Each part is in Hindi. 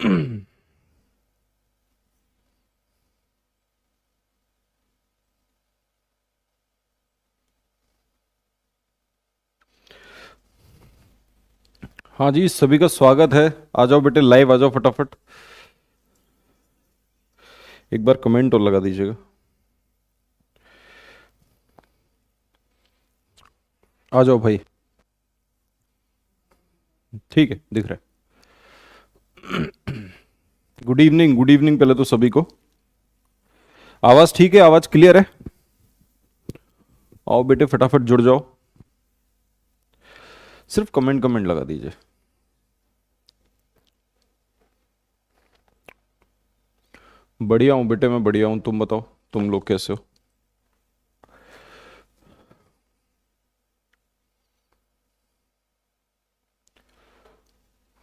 हाँ जी, सभी का स्वागत है। आ जाओ बेटे, लाइव आ जाओ फटाफट। एक बार कमेंट और लगा दीजिएगा। आ जाओ भाई। ठीक है, दिख रहा है। गुड इवनिंग, गुड इवनिंग पहले तो सभी को। आवाज़ ठीक है? आवाज़ क्लियर है? आओ बेटे, फटाफट जुड़ जाओ। सिर्फ कमेंट कमेंट लगा दीजिए। बढ़िया हूँ बेटे, मैं बढ़िया हूँ। तुम बताओ, तुम लोग कैसे हो?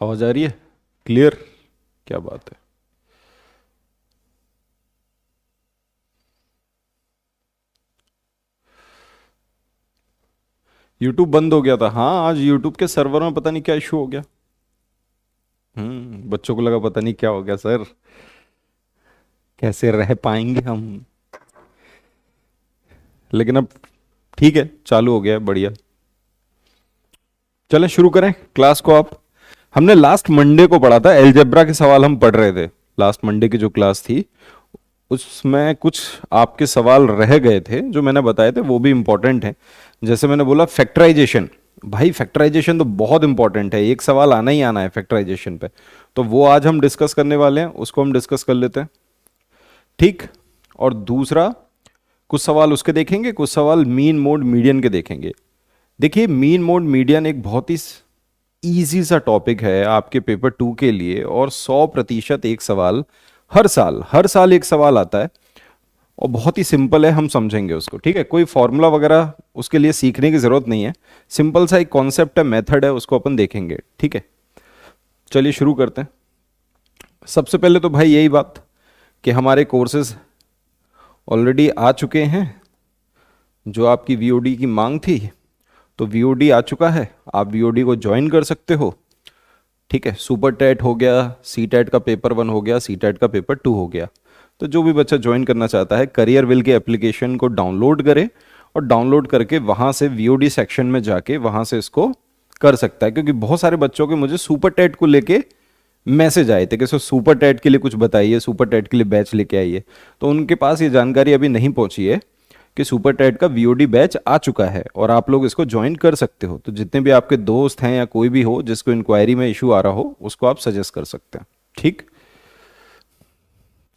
आवाज़ आ रही है? क्लियर? क्या बात है। यूट्यूब बंद हो गया था। हाँ, आज यूट्यूब के सर्वर में पता नहीं क्या इशू हो गया। बच्चों को लगा पता नहीं क्या हो गया सर, कैसे रह पाएंगे हम। लेकिन अब ठीक है, चालू हो गया है, बढ़िया। चलें शुरू करें क्लास को। आप, हमने लास्ट मंडे को पढ़ा था, एलजेब्रा के सवाल हम पढ़ रहे थे। लास्ट मंडे की जो क्लास थी उसमें कुछ आपके सवाल रह गए थे जो मैंने बताए थे, वो भी इंपॉर्टेंट हैं। जैसे मैंने बोला फैक्टराइजेशन। भाई फैक्टराइजेशन तो बहुत इंपॉर्टेंट है, एक सवाल आना ही आना है फैक्टराइजेशन पे। तो वो आज हम डिस्कस करने वाले हैं, उसको हम डिस्कस कर लेते हैं। ठीक। और दूसरा, कुछ सवाल उसके देखेंगे, कुछ सवाल मीन मोड मीडियन के देखेंगे। देखिए, मीन मोड मीडियन एक बहुत ही इजी सा टॉपिक है आपके पेपर 2 के लिए, और 100% एक सवाल हर साल एक सवाल आता है। और बहुत ही सिंपल है, हम समझेंगे उसको। ठीक है, कोई फॉर्मूला वगैरह उसके लिए सीखने की जरूरत नहीं है। सिंपल सा एक कॉन्सेप्ट है, मेथड है, उसको अपन देखेंगे। ठीक है, चलिए शुरू करते हैं। सबसे पहले तो भाई यही बात कि हमारे कोर्सेज ऑलरेडी आ चुके हैं। जो आपकी वीओडी की मांग थी, तो वीओडी आ चुका है, आप वीओडी को ज्वाइन कर सकते हो। ठीक है, सुपर टेट हो गया, सी टेट का पेपर 1 हो गया, सी टेट का पेपर 2 हो गया। तो जो भी बच्चा ज्वाइन करना चाहता है, करियर विल के एप्लीकेशन को डाउनलोड करे, और डाउनलोड करके वहाँ से वीओडी सेक्शन में जाके वहाँ से इसको कर सकता है। क्योंकि बहुत सारे बच्चों के मुझे सुपर टेट को लेके मैसेज आए थे कि सर सुपर टेट के लिए कुछ बताइए, सुपर टेट के लिए बैच लेके आइए। तो उनके पास ये जानकारी अभी नहीं पहुंची है कि सुपर टेट का वीओडी बैच आ चुका है और आप लोग इसको ज्वाइन कर सकते हो। तो जितने भी आपके दोस्त हैं या कोई भी हो जिसको इंक्वायरी में इशू आ रहा हो, उसको आप सजेस्ट कर सकते हैं। ठीक,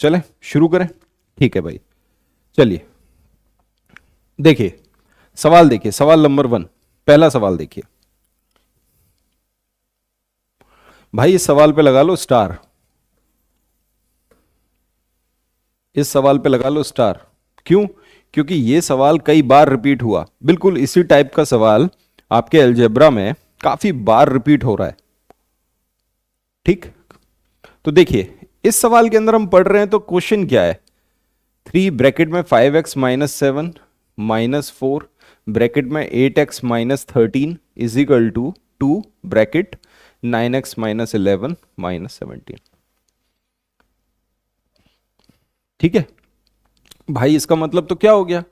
चलें शुरू करें। ठीक है भाई, चलिए देखिए सवाल, देखिए सवाल नंबर 1। पहला सवाल देखिए भाई, इस सवाल पे लगा लो स्टार। इस सवाल पे लगा लो स्टार। क्यों? क्योंकि ये सवाल कई बार रिपीट हुआ, बिल्कुल इसी टाइप का सवाल आपके अलजेब्रा में काफी बार रिपीट हो रहा है। ठीक, तो देखिए इस सवाल के अंदर हम पढ़ रहे हैं, तो क्वेश्चन क्या है? 3 ब्रैकेट में 5x-7 -4 ब्रैकेट में 8x-13 is equal to 2 bracket 9x-11 -17। ठीक है भाई, इसका मतलब तो क्या हो गया?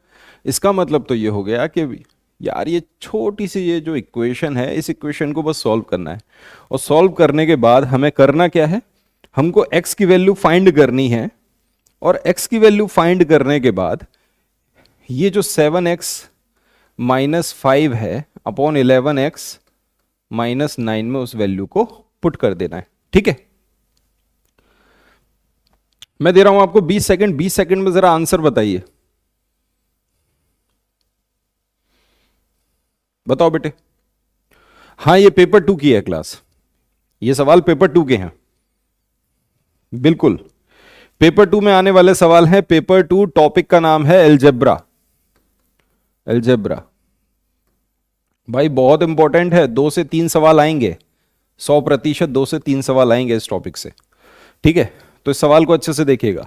इसका मतलब तो ये हो गया कि यार ये छोटी सी ये जो इक्वेशन है, इस इक्वेशन को बस सॉल्व करना है। और सॉल्व करने के बाद हमें करना क्या है? हमको x की वैल्यू फाइंड करनी है। और x की वैल्यू फाइंड करने के बाद ये जो 7x-5 है अपॉन 11x-9 में उस वैल्यू को पुट कर देना है। ठीक है, मैं दे रहा हूं आपको 20 सेकंड। 20 सेकंड में जरा आंसर बताइए। बताओ बेटे। हाँ, ये पेपर 2 की है क्लास, ये सवाल पेपर 2 के हैं। बिल्कुल, पेपर 2 में आने वाले सवाल हैं। पेपर 2 टॉपिक का नाम है एलजेब्रा। एलजेब्रा भाई बहुत इंपॉर्टेंट है, 2 से 3 सवाल आएंगे। 100% 2 से 3 सवाल आएंगे इस टॉपिक से। ठीक है, तो इस सवाल को अच्छे से देखिएगा।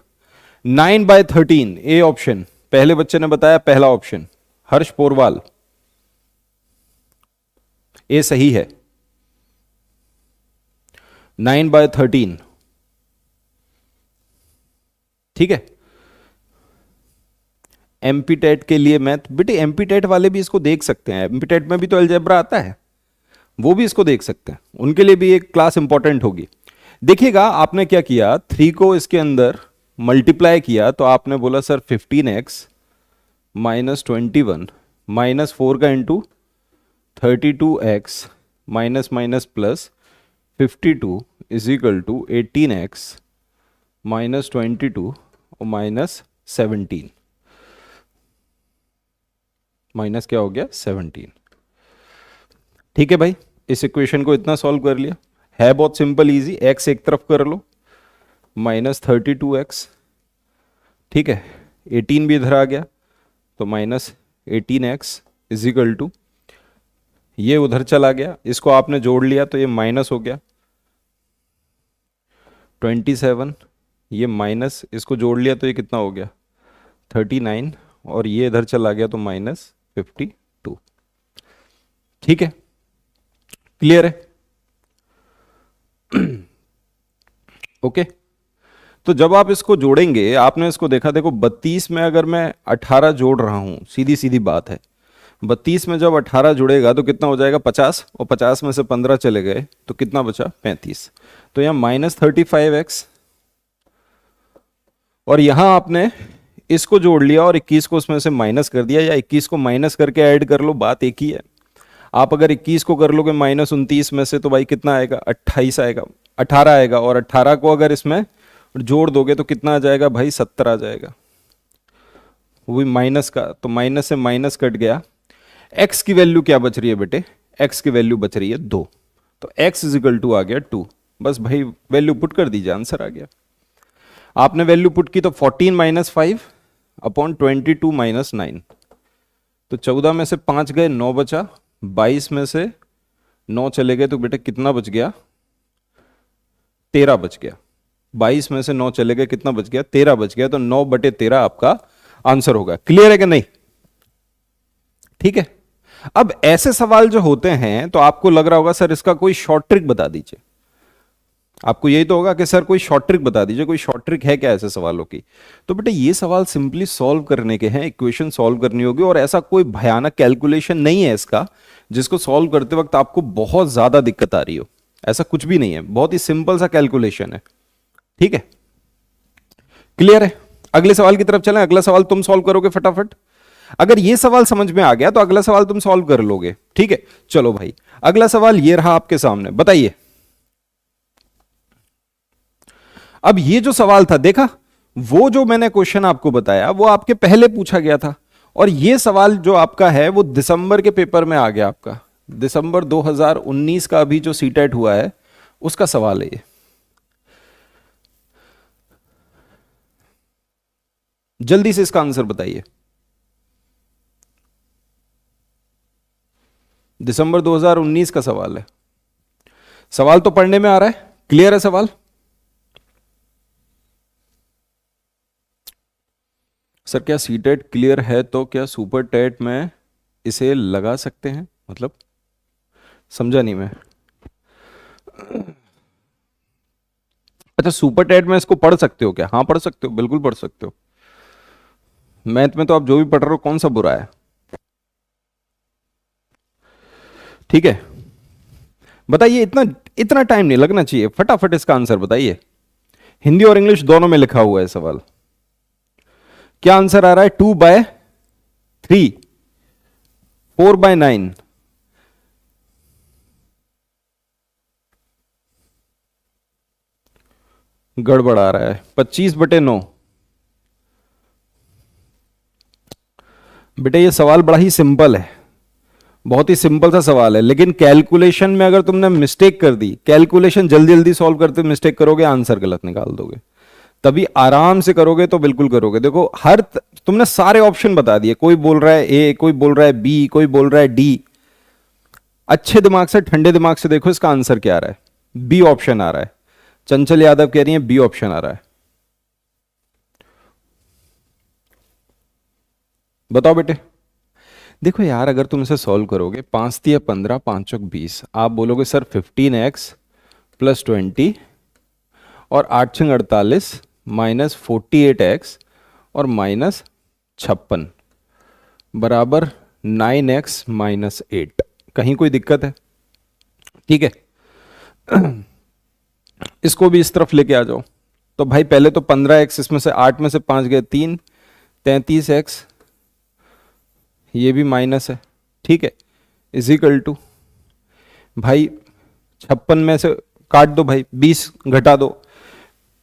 9/13 ए ऑप्शन, पहले बच्चे ने बताया पहला ऑप्शन, हर्ष पोरवाल। ए सही है। 9/13 ठीक है। एमपीटेट के लिए मैथ, बेटे एमपीटेट वाले भी इसको देख सकते हैं, एमपीटेट में भी तो अलजेब्रा आता है, वो भी इसको देख सकते हैं, उनके लिए भी एक क्लास इंपॉर्टेंट होगी। देखिएगा आपने क्या किया, 3 को इसके अंदर मल्टीप्लाई किया तो आपने बोला सर 15x माइनस 21 माइनस 4 का into 32x minus minus plus 52 is equal to 18x minus 22 और माइनस 17, माइनस क्या हो गया 17। ठीक है भाई, इस इक्वेशन को इतना सॉल्व कर लिया, है बहुत सिंपल इजी, x एक तरफ कर लो माइनस 32x, ठीक है, 18 भी इधर आ गया तो minus 18x is equal to, ये उधर चला गया, इसको आपने जोड़ लिया तो ये माइनस हो गया 27, ये माइनस इसको जोड़ लिया तो ये कितना हो गया 39, और ये इधर चला गया तो माइनस 52। ठीक है, क्लियर है? ओके तो जब आप इसको जोड़ेंगे, आपने इसको देखा, देखो 32 में अगर मैं 18 जोड़ रहा हूं, सीधी सीधी बात है, 32 में जब 18 जुड़ेगा तो कितना हो जाएगा 50, और 50 में से 15 चले गए तो कितना बचा 35, तो यहां माइनस 35x, और यहां आपने इसको जोड़ लिया और 21 को उसमें से माइनस कर दिया, या 21 को माइनस करके ऐड कर लो, बात एक ही है। आप अगर 21 को कर लोगे माइनस 29 में से तो भाई कितना आएगा 28 आएगा, 18 आएगा, और 18 को अगर इसमें जोड़ दोगे तो कितना आ जाएगा भाई 70 आ जाएगा, वो भी माइनस का, तो माइनस से माइनस कट गया। x की वैल्यू क्या बच रही है बेटे, x की वैल्यू बच रही है 2, तो x इज इक्वल टू आ गया 2, बस भाई वैल्यू पुट कर दीजिए, आंसर आ गया। आपने वैल्यू पुट की तो 14 माइनस 5 अपॉन 22 माइनस 9, तो 14 में से 5 गए 9 बचा, 22 में से 9 चले गए तो बेटे कितना बच गया 13 बच गया, 22 में से 9 चले गए कितना बच गया 13 बच गया, तो 9/13 आपका आंसर होगा। क्लियर है कि नहीं? ठीक है, अब ऐसे सवाल जो होते हैं तो आपको लग रहा होगा सर इसका कोई शॉर्ट ट्रिक बता दीजिए, आपको यही तो होगा कि सर कोई शॉर्ट ट्रिक बता दीजिए, कोई शॉर्ट ट्रिक है क्या ऐसे सवालों की? तो बेटे ये सवाल सिंपली सॉल्व करने के हैं, इक्वेशन सॉल्व करनी होगी, और ऐसा कोई भयानक कैलकुलेशन नहीं है इसका जिसको सॉल्व करते वक्त आपको बहुत ज्यादा दिक्कत आ रही हो, ऐसा कुछ भी नहीं है, बहुत ही सिंपल सा कैलकुलेशन है। ठीक है, क्लियर है? अगले सवाल की तरफ चलें, अगला सवाल तुम सॉल्व करोगे फटाफट, अगर ये सवाल समझ में आ गया तो अगला सवाल तुम सॉल्व कर लोगे। ठीक है, चलो भाई अगला सवाल ये रहा आपके सामने, बताइए। अब ये जो सवाल था देखा, वो जो मैंने क्वेश्चन आपको बताया वो आपके पहले पूछा गया था, और ये सवाल जो आपका है वो दिसंबर के पेपर में आ गया, आपका दिसंबर 2019 का अभी जो सीटेट हुआ है उसका सवाल है ये। जल्दी से इसका आंसर बताइए, दिसंबर 2019 का सवाल है, सवाल तो पढ़ने में आ रहा है, क्लियर है सवाल? सर क्या सीटेट क्लियर है तो क्या सुपर टेट में इसे लगा सकते हैं, मतलब समझा नहीं मैं। अच्छा सुपर टेट में इसको पढ़ सकते हो क्या? हाँ पढ़ सकते हो, बिल्कुल पढ़ सकते हो, मैथ में तो आप जो भी पढ़ रहे हो कौन सा बुरा है। ठीक है, बताइए, इतना इतना टाइम नहीं लगना चाहिए, फटाफट इसका आंसर बताइए, हिंदी और इंग्लिश दोनों में लिखा हुआ है सवाल। क्या आंसर आ रहा है? 2/3, 4/9, गड़बड़ आ रहा है, 25/9। बेटे ये सवाल बड़ा ही सिंपल है, बहुत ही सिंपल सा सवाल है, लेकिन कैलकुलेशन में अगर तुमने मिस्टेक कर दी, कैलकुलेशन जल्दी जल्दी सॉल्व करते मिस्टेक करोगे, आंसर गलत निकाल दोगे। तभी आराम से करोगे तो बिल्कुल करोगे। देखो तुमने सारे ऑप्शन बता दिए, कोई बोल रहा है ए, कोई बोल रहा है बी, कोई बोल रहा है डी। अच्छे दिमाग से, ठंडे दिमाग से देखो इसका आंसर क्या आ रहा है, बी ऑप्शन आ रहा है। चंचल यादव कह रही है बी ऑप्शन आ रहा है, बताओ बेटे। देखो यार अगर तुम इसे सॉल्व करोगे, 5 तिया 15, 5 चौक 20, आप बोलोगे सर 15x + 20 और 8 छंग 48 माइनस 48x और माइनस 56 बराबर 9x माइनस 8। कहीं कोई दिक्कत है? ठीक है, इसको भी इस तरफ लेके आ जाओ। तो भाई पहले तो 15x, इसमें से 8 में से 5 गए 3, 33x, ये भी माइनस है, ठीक है, इज इक्वल टू भाई 56 में से काट दो भाई, 20 घटा दो।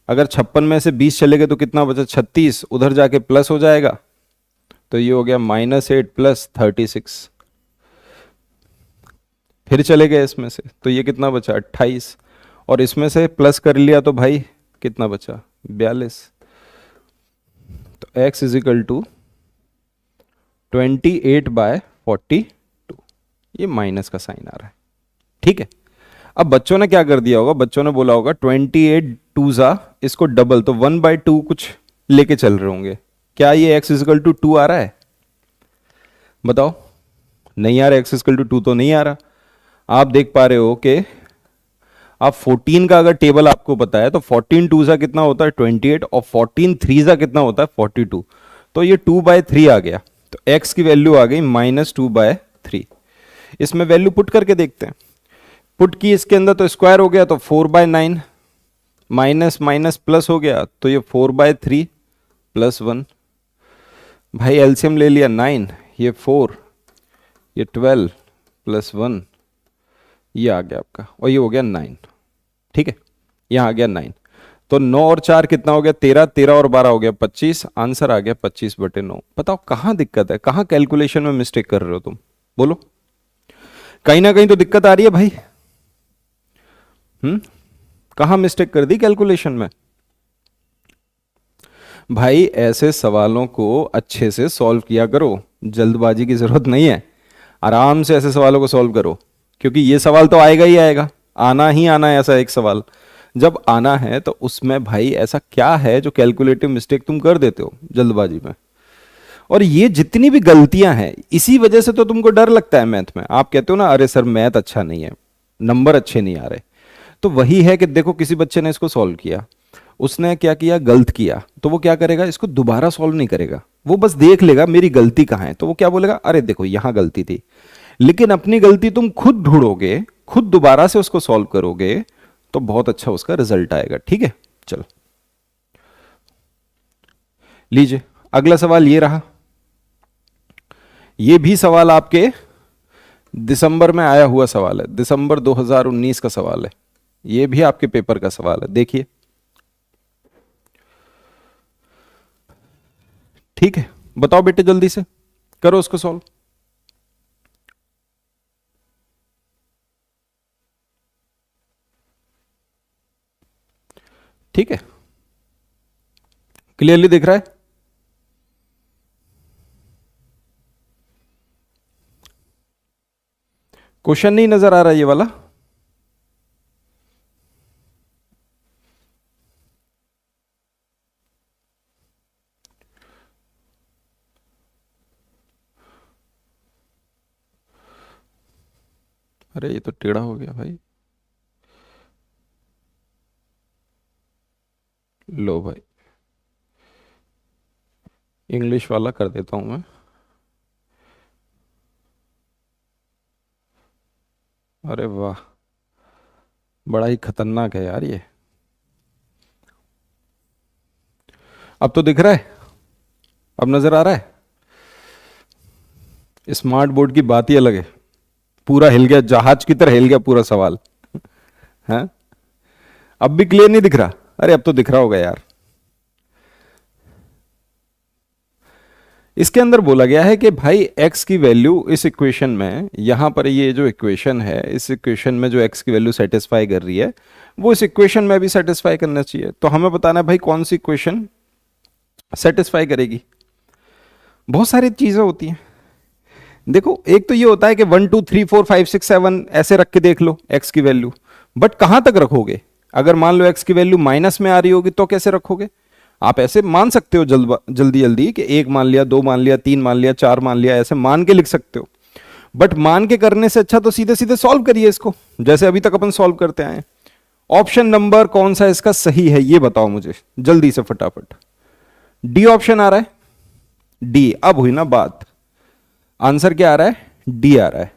अगर 56 में से 20 चले गए तो कितना बचा? 36, उधर जाके प्लस हो जाएगा, तो ये हो गया -8 प्लस 36। फिर चले गए इसमें से, तो ये कितना बचा? 28, और इसमें से प्लस कर लिया तो भाई कितना बचा? 42। तो x इज इक्वल टू 28/42। ये माइनस का साइन आ रहा है, ठीक है। अब बच्चों ने क्या कर दिया होगा? बच्चों ने बोला होगा 28 2 ज़ा, इसको डबल, तो 1/2 कुछ लेके चल रहे होंगे। क्या ये x इज इक्वल टू 2 आ रहा है? बताओ। नहीं आ रहा, x इज इक्वल टू 2 तो नहीं आ रहा। आप देख पा रहे हो कि आप 14 का अगर टेबल आपको पता है तो 14 2 ज़ा कितना होता है? 28, और 14 3 ज़ा कितना होता है? 42। तो ये 2/3 आ गया, तो x की वैल्यू आ गई -2/3। इसमें वैल्यू पुट करके देखते हैं। पुट की इसके अंदर तो स्क्वायर हो गया, तो 4/9, माइनस माइनस प्लस हो गया, तो ये 4/3 प्लस 1। भाई एलसीएम ले लिया 9, ये 4, ये 12 प्लस 1, ये आ गया आपका, और ये हो गया 9, ठीक है, यहाँ आ गया 9। तो 9 और 4 कितना हो गया? 13, 13 और 12 हो गया 25। आंसर आ गया 25/9। बताओ कहाँ दिक्कत है? कहाँ कैलकुलेशन में मिस्टेक कर रहे हो तुम? बोलो, कहीं ना कहीं तो दिक्कत आ रही है भाई। कहाँ मिस्टेक कर दी कैलकुलेशन में? भाई ऐसे सवालों को अच्छे से सॉल्व किया करो, जल्दबाजी की जरूरत नहीं है। आराम से ऐसे सवालों को सॉल्व करो, क्योंकि ये सवाल तो आएगा ही आएगा, आना ही आना है ऐसा एक सवाल। जब आना है तो उसमें भाई ऐसा क्या है जो कैलकुलेटिव मिस्टेक तुम कर देते हो जल्दबाजी में? और ये जितनी भी गलतियां हैं, इसी वजह से तो तुमको डर लगता है मैथ में। आप कहते हो ना, अरे सर मैथ अच्छा नहीं है, नंबर अच्छे नहीं आ रहे। तो वही है कि देखो, किसी बच्चे ने इसको सॉल्व किया, उसने क्या किया? गलत किया, तो वो क्या करेगा? इसको दोबारा सॉल्व नहीं करेगा, वो बस देख लेगा मेरी गलती कहाँ है। तो वो क्या बोलेगा? अरे देखो यहां गलती थी। लेकिन अपनी गलती तुम खुद ढूंढोगे, खुद दोबारा से उसको सॉल्व करोगे, तो बहुत अच्छा उसका रिजल्ट आएगा, ठीक है। चलो लीजिए, अगला सवाल ये रहा। ये भी सवाल आपके दिसंबर में आया हुआ सवाल है, दिसंबर 2019 का सवाल है। ये भी आपके पेपर का सवाल है, देखिए, ठीक है। बताओ बेटे, जल्दी से करो उसको सॉल्व। ठीक है, क्लियरली दिख रहा है? क्वेश्चन नहीं नजर आ रहा ये वाला? अरे ये तो टेढ़ा हो गया भाई। लो भाई, इंग्लिश वाला कर देता हूं मैं। अरे वाह, बड़ा ही खतरनाक है यार ये। अब तो दिख रहा है? अब नजर आ रहा है? स्मार्ट बोर्ड की बात ही अलग है। पूरा हिल गया, जहाज की तरह हिल गया पूरा सवाल है। अब भी क्लियर नहीं दिख रहा? अरे अब तो दिख रहा होगा यार। इसके अंदर बोला गया है कि भाई x की वैल्यू इस इक्वेशन में, यहां पर ये जो इक्वेशन है, इस इक्वेशन में जो x की वैल्यू सेटिस्फाई कर रही है, वो इस इक्वेशन में भी सेटिस्फाई करना चाहिए। तो हमें बताना है भाई कौन सी इक्वेशन सेटिस्फाई करेगी। बहुत सारी चीजें होती हैं। देखो, एक तो ये होता है कि 1 2 3 4 5 6 7 ऐसे रख के देख लो x की वैल्यू, बट कहां तक रखोगे? अगर मान लो x की वैल्यू माइनस में आ रही होगी तो कैसे रखोगे? आप ऐसे मान सकते हो जल्दी जल्दी कि 1 मान लिया, 2 मान लिया, 3 मान लिया, 4 मान लिया, ऐसे मान के लिख सकते हो। बट मान के करने से अच्छा तो सीधे सीधे सॉल्व करिए इसको, जैसे अभी तक अपन सॉल्व करते आए। ऑप्शन नंबर कौन सा इसका सही है ये बताओ मुझे जल्दी से फटाफट। डी ऑप्शन आ रहा है, डी। अब हुई ना बात, आंसर क्या आ रहा है, डी आ रहा है।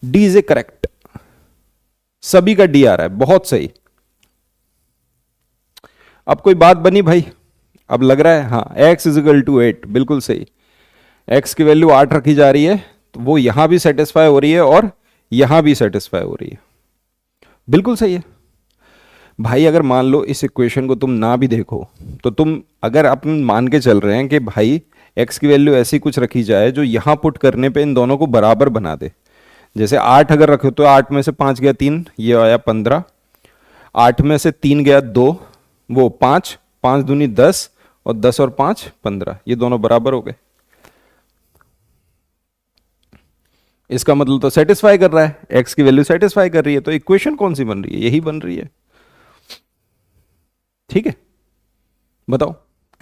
डी इज ए करेक्ट, सभी का डी आ रहा है, बहुत सही। अब कोई बात बनी भाई, अब लग रहा है हाँ, x इजिकल टू 8, बिल्कुल सही। x की वैल्यू 8 रखी जा रही है, तो वो यहां भी सेटिस्फाई हो रही है और यहां भी सेटिस्फाई हो रही है, बिल्कुल सही है भाई। अगर मान लो इस इक्वेशन को तुम ना भी देखो, तो तुम अगर अपन मान के चल रहे हैं कि भाई x की वैल्यू ऐसी कुछ रखी जाए जो यहां पुट करने पे इन दोनों को बराबर बना दे। जैसे 8 अगर रखे तो 8 में से 5 गया 3, ये आया 15। 8 में से 3 गया 2, वो 5, 5 दूनी 10, और 10 और 5 15, ये दोनों बराबर हो गए। इसका मतलब तो सेटिस्फाई कर रहा है, x की वैल्यू सेटिस्फाई कर रही है, तो इक्वेशन कौन सी बन रही है, यही बन रही है। ठीक है, बताओ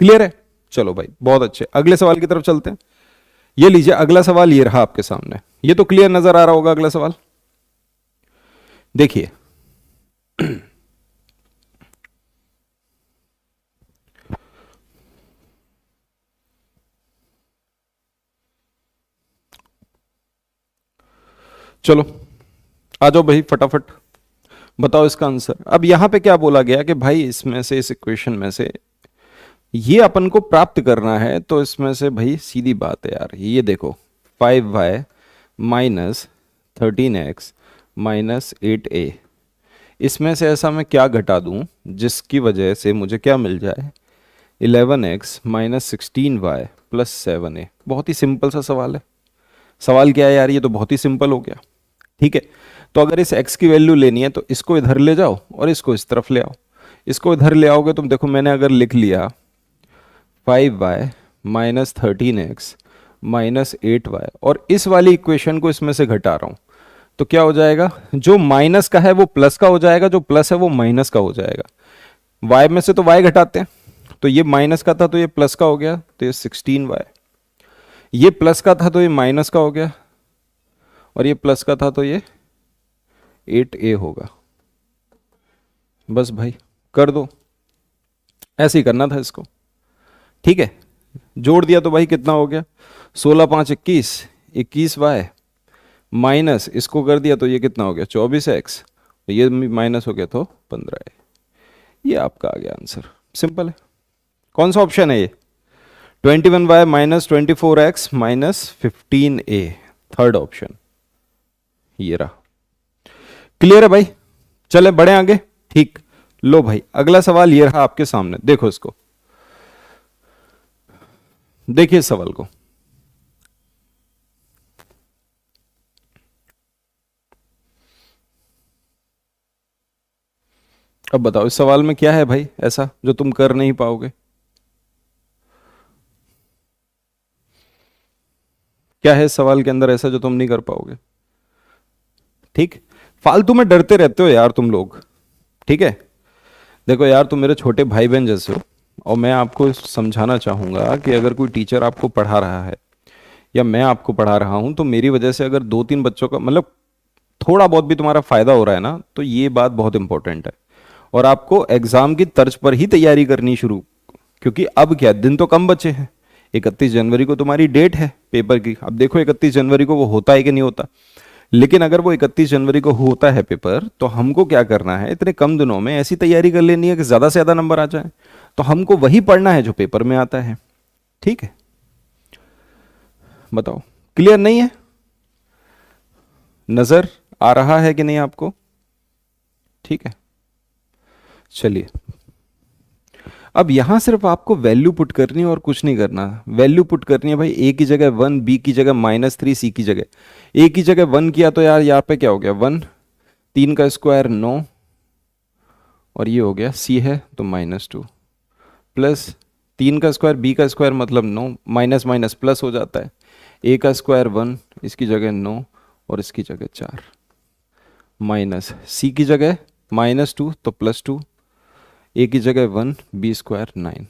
क्लियर है। चलो भाई बहुत अच्छे, अगले सवाल की तरफ चलते हैं। ये लीजिए अगला सवाल, ये रहा आपके सामने, ये तो क्लियर नजर आ रहा होगा। अगला सवाल देखिए, चलो आ जाओ भाई फटाफट बताओ इसका आंसर। अब यहां पे क्या बोला गया कि भाई इसमें से, इस इक्वेशन में से ये अपन को प्राप्त करना है, तो इसमें से भाई सीधी बात है यार, ये देखो 5y minus 13x minus 8a, इसमें से ऐसा मैं क्या घटा दूं जिसकी वजह से मुझे क्या मिल जाए, 11x minus 16y plus 7a। बहुत ही सिंपल सा सवाल है। सवाल क्या है यार, ये तो बहुत ही सिंपल हो गया। ठीक है, तो अगर इस x की वैल्यू लेनी है तो इसको इधर ले जाओ और इसको इस तरफ ले आओ। इसको इधर ले आओगे तुम देखो, मैंने अगर लिख लिया 5y minus 13x minus 8y, और इस वाली इक्वेशन को इसमें से घटा रहा हूं, तो क्या हो जाएगा, जो माइनस का है वो प्लस का हो जाएगा, जो प्लस है वो माइनस का हो जाएगा। y में से तो y घटाते हैं, तो ये माइनस का था तो ये प्लस का हो गया, तो ये 16y। ये प्लस का था तो ये माइनस का हो गया, और ये प्लस का था तो ये 8a होगा। बस भाई कर दो, ऐसे ही करना था इसको। ठीक है, जोड़ दिया तो भाई कितना हो गया, 16 5 21, 21y माइनस इसको कर दिया तो ये कितना हो गया 24x, तो ये माइनस हो गया तो 15है। ये आपका आ गया आंसर, सिंपल है। कौन सा ऑप्शन है ये, 21y minus 24x minus 15a, third option ये रहा। क्लियर है भाई, चले बढ़े आगे। ठीक, लो भाई अगला सवाल ये रहा आपके सामने, देखो इसको, देखिए सवाल को। अब बताओ इस सवाल में क्या है भाई ऐसा जो तुम कर नहीं पाओगे, क्या है इस सवाल के अंदर ऐसा जो तुम नहीं कर पाओगे। ठीक, फालतू में डरते रहते हो यार तुम लोग। ठीक है, देखो यार तुम मेरे छोटे भाई बहन जैसे हो, और मैं आपको समझाना चाहूंगा कि अगर कोई टीचर आपको पढ़ा रहा है या मैं आपको पढ़ा रहा हूं, तो मेरी वजह से अगर 2 3 बच्चों का मतलब थोड़ा बहुत भी तुम्हारा फायदा हो रहा है ना, तो ये बात बहुत इंपॉर्टेंट है। और आपको एग्जाम की तर्ज पर ही तैयारी करनी शुरू, क्योंकि अब क्या दिन तो कम बचे हैं। 31 जनवरी को तुम्हारी डेट है पेपर की। अब देखो 31 जनवरी को वो होता है कि नहीं होता, लेकिन अगर वो 31 जनवरी को होता है पेपर, तो हमको क्या करना है, इतने कम दिनों में ऐसी तैयारी कर लेनी है कि ज्यादा से ज्यादा नंबर आ जाए। तो हमको वही पढ़ना है जो पेपर में आता है। ठीक है, बताओ क्लियर नहीं है, नजर आ रहा है कि नहीं आपको। ठीक है, चलिए अब यहां सिर्फ आपको वैल्यू पुट करनी है और कुछ नहीं करना। वैल्यू पुट करनी है भाई, ए की जगह 1, बी की जगह -3, सी की जगह, ए की जगह 1 किया तो यार यहाँ पे क्या हो गया 1, 3 का स्क्वायर 9, और ये हो गया सी है तो -2, प्लस 3 का स्क्वायर बी का स्क्वायर मतलब 9, माइनस माइनस प्लस हो जाता है, ए का स्क्वायर 1, इसकी जगह 9 और इसकी जगह 4, माइनस सी की जगह -2 तो +2, ए की जगह 1, बी स्क्वायर 9।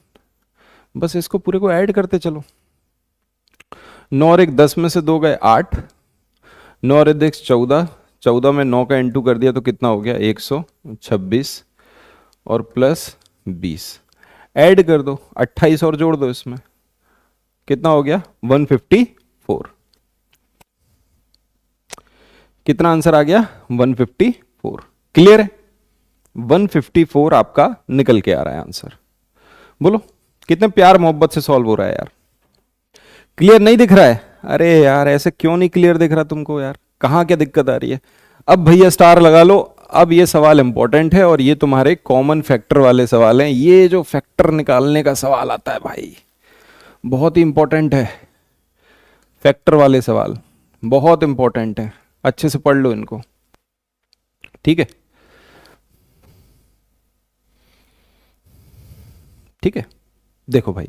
बस इसको पूरे को ऐड करते चलो। 9 और 1 10 में से 2 गए 8, 9 और 1 14, 14 में 9 का इंटू कर दिया तो कितना हो गया 126 और प्लस 20, ऐड कर दो 28 और जोड़ दो इसमें, कितना हो गया 154। कितना आंसर आ गया 154। क्लियर है? 154 आपका निकल के आ रहा है आंसर। बोलो कितने प्यार मोहब्बत से सॉल्व हो रहा है यार। क्लियर नहीं दिख रहा है? अरे यार ऐसे क्यों नहीं क्लियर दिख रहा तुमको यार, कहाँ क्या दिक्कत आ रही है? अब भैया स्टार लगा लो। अब ये सवाल इंपॉर्टेंट है और ये तुम्हारे कॉमन फैक्टर वाले सवाल हैं। ये जो फैक्टर निकालने का सवाल आता है भाई बहुत ही इंपॉर्टेंट है। फैक्टर वाले सवाल बहुत इंपॉर्टेंट है, अच्छे से पढ़ लो इनको, ठीक है? ठीक है, देखो भाई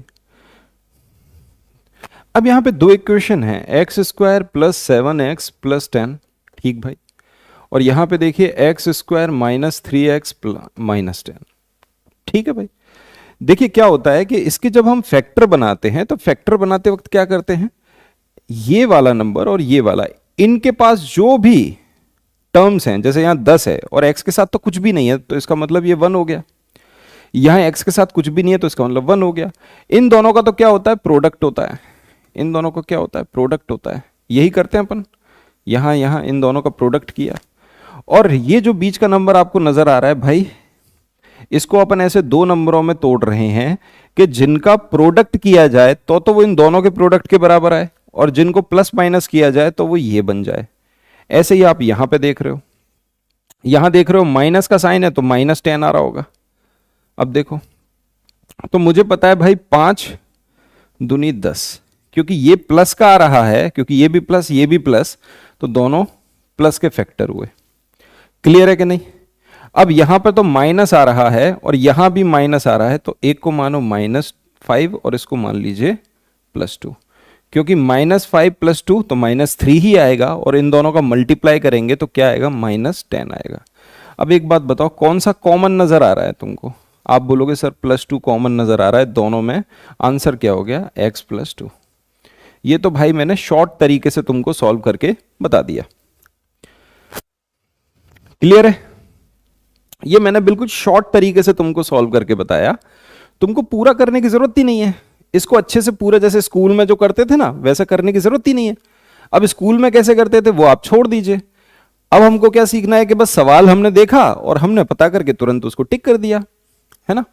अब यहां पे दो इक्वेशन है, x square plus 7x plus 10, ठीक भाई, और यहां पे देखिए x square minus 3x minus 10, ठीक है भाई। देखिए क्या होता है कि इसके जब हम फैक्टर बनाते हैं तो फैक्टर बनाते वक्त क्या करते हैं, ये वाला नंबर और ये वाला, इनके पास जो भी टर्म्स हैं, जैसे यहां 10 है और x के साथ तो कुछ भी नहीं है तो इसका मतलब ये 1 हो गया, यहां x के साथ कुछ भी नहीं है तो इसका मतलब 1 हो गया। इन दोनों का तो क्या होता है प्रोडक्ट होता है, इन दोनों का क्या होता है प्रोडक्ट होता है, यही करते हैं अपन। यहां यहां इन दोनों का प्रोडक्ट किया और ये जो बीच का नंबर आपको नजर आ रहा है भाई, इसको अपन ऐसे दो नंबरों में तोड़ रहे हैं कि जिनका प्रोडक्ट किया जाए तो वो इन दोनों के प्रोडक्ट के बराबर आए, और जिनको प्लस माइनस किया जाए तो वो ये बन जाए। ऐसे ही आप यहां पे देख रहे हो, यहां देख रहे हो माइनस का साइन है तो माइनस 10 आ रहा होगा। अब देखो तो मुझे पता है भाई 5 दूनी 10, क्योंकि ये प्लस का आ रहा है, क्योंकि ये भी प्लस ये भी प्लस, तो दोनों प्लस के फैक्टर हुए। क्लियर है कि नहीं? अब यहां पर तो माइनस आ रहा है और यहां भी माइनस आ रहा है, तो एक को मानो -5 और इसको मान लीजिए +2, क्योंकि -5 + 2 तो -3 ही आएगा, और इन दोनों का मल्टीप्लाई करेंगे तो क्या आएगा -10 आएगा। अब एक बात बताओ कौन सा कॉमन नजर आ रहा है तुमको? आप बोलोगे सर +2 कॉमन नजर आ रहा है दोनों में, आंसर क्या हो गया x + 2। ये तो भाई मैंने शॉर्ट तरीके से तुमको सॉल्व करके बता दिया। क्लियर है? ये मैंने बिल्कुल शॉर्ट तरीके से तुमको सॉल्व करके बताया, तुमको पूरा करने की जरूरत ही नहीं है इसको अच्छे से पूरा, जैसे स्कूल में जो करते थे ना वैसा करने की जरूरत ही नहीं है। अब स्कूल में कैसे करते थे वो आप छोड़ दीजिए, अब हमको क्या सीखना है कि बस सवाल हमने देखा और हमने पता करके तुरंत उसको टिक कर दिया, है ना?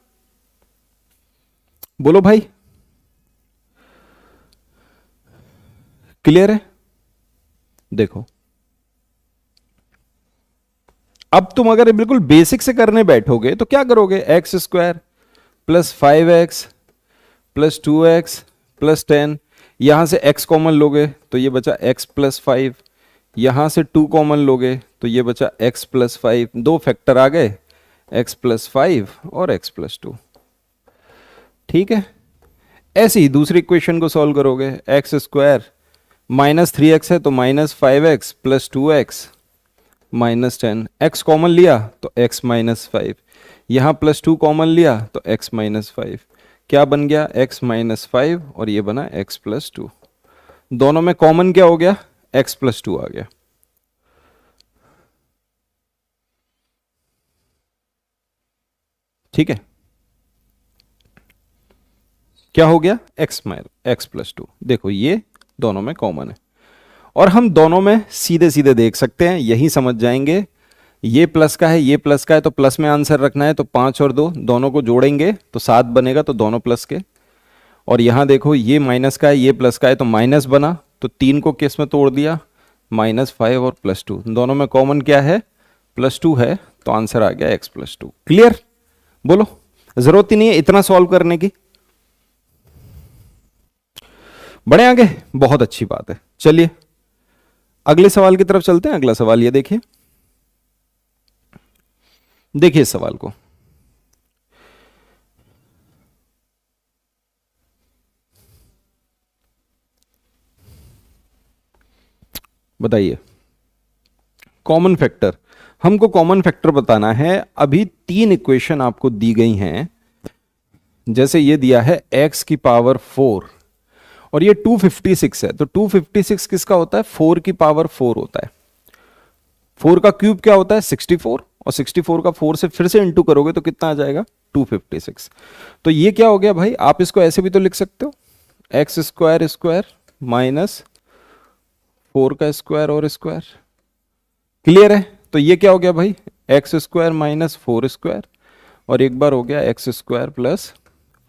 बोलो भाई क्लियर है? देखो अब तुम अगर बिल्कुल बेसिक से करने बैठोगे तो क्या करोगे, x² + 5x + 2x + 10, यहां से x कॉमन लोगे तो ये बचा x + 5, यहां से 2 कॉमन लोगे तो ये बचा x + 5, दो फैक्टर आ गए x + 5 और x + 2, ठीक है? ऐसे ही दूसरी इक्वेशन को सॉल्व करोगे, x² -3x है तो -5x + 2x -10, x कॉमन लिया तो x - 5, यहां +2 कॉमन लिया तो x - 5, क्या बन गया x - 5 और ये बना x + 2, दोनों में कॉमन क्या हो गया x + 2 आ गया। ठीक है, क्या हो गया x + 2, देखो ये दोनों में कॉमन है, और हम दोनों में सीधे सीधे देख सकते हैं, यही समझ जाएंगे। ये प्लस का है ये प्लस का है तो प्लस में आंसर रखना है, तो 5 और 2 दोनों को जोड़ेंगे तो 7 बनेगा, तो दोनों प्लस के। और यहां देखो ये माइनस का है ये प्लस का है तो माइनस बना, तो 3 को किस में तोड़ दिया -5 और +2, दोनों में कॉमन क्या है +2 है, तो आंसर आ गया x + 2। क्लियर? बोलो जरूरत ही नहीं है इतना सॉल्व करने की। बढ़े आगे, बहुत अच्छी बात है। चलिए अगले सवाल की तरफ चलते हैं। अगला सवाल ये देखिए, देखिए इस सवाल को, बताइए कॉमन फैक्टर, हमको कॉमन फैक्टर बताना है। अभी 3 इक्वेशन आपको दी गई हैं, जैसे ये दिया है x⁴ और ये 256 है, तो 256 किसका होता है 4⁴ होता है। 4 का क्यूब क्या होता है 64, और 64 का 4 से फिर से इंटू करोगे तो कितना आ जाएगा 256। तो ये क्या हो गया भाई, आप इसको ऐसे भी तो लिख सकते हो, एक्स स्क्वायर स्क्वायर माइनस 4 का स्क्वायर और स्क्वायर। क्लियर है? तो ये क्या हो गया भाई, एक्स स्क्वायर माइनस 4 स्क्वायर, और एक बार हो गया x square plus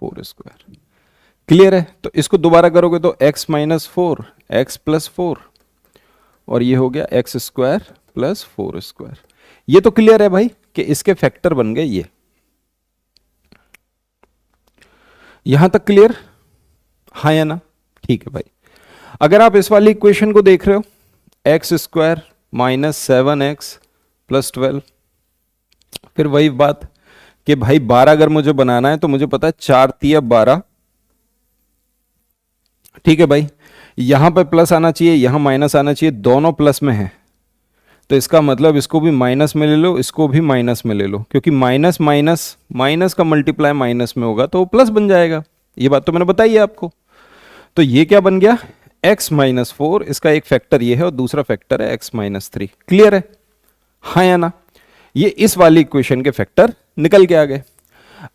4 square. Clear है? तो इसको दोबारा करोगे तो एक्स माइनस 4 एक्स प्लस 4, और ये हो गया एक्स स्क्वायर प्लस 4 स्क्वायर। ये तो क्लियर है भाई कि इसके फैक्टर बन गए ये। यहां तक क्लियर? हाँ या ना? ठीक है भाई। अगर आप इस वाली इक्वेशन को देख रहे हो, x square minus 7x plus 12, फिर वही बात कि भाई 12 अगर मुझे बनाना है तो मुझे पता है 4 तिया 12। ठीक है भाई, यहां पे प्लस आना चाहिए, यहां माइनस आना चाहिए, दोनों प्लस में है, तो इसका मतलब इसको भी माइनस में ले लो, इसको भी माइनस में ले लो, क्योंकि माइनस माइनस माइनस का मल्टीप्लाई माइनस में होगा तो वो प्लस बन जाएगा। ये बात तो मैंने बताई है आपको। तो ये क्या बन गया, x माइनस 4, इसका एक फैक्टर ये है और दूसरा फैक्टर है x माइनस 3। क्लियर है? हाँ या ना? ये इस वाली इक्वेशन के फैक्टर निकल के आ गए।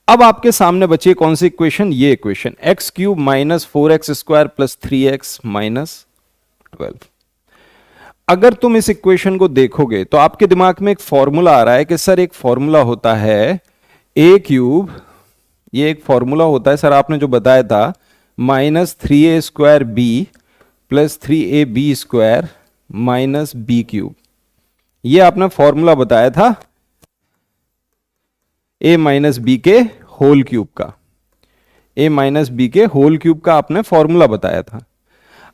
अब आपके सामने बची कौन सी इक्वेशन, ये equation x cube minus 4x square plus 3x minus 12। अगर तुम इस इक्वेशन को देखोगे तो आपके दिमाग में एक फॉर्मूला आ रहा है कि सर एक फॉर्मूला होता है a क्यूब, ये एक फॉर्मूला होता है सर आपने जो बताया था, minus 3a square B plus 3ab square minus B cube. ये आपने फॉर्मूला बताया था a माइनस बी के होल क्यूब का, a माइनस बी के होल क्यूब का आपने फॉर्मूला बताया था।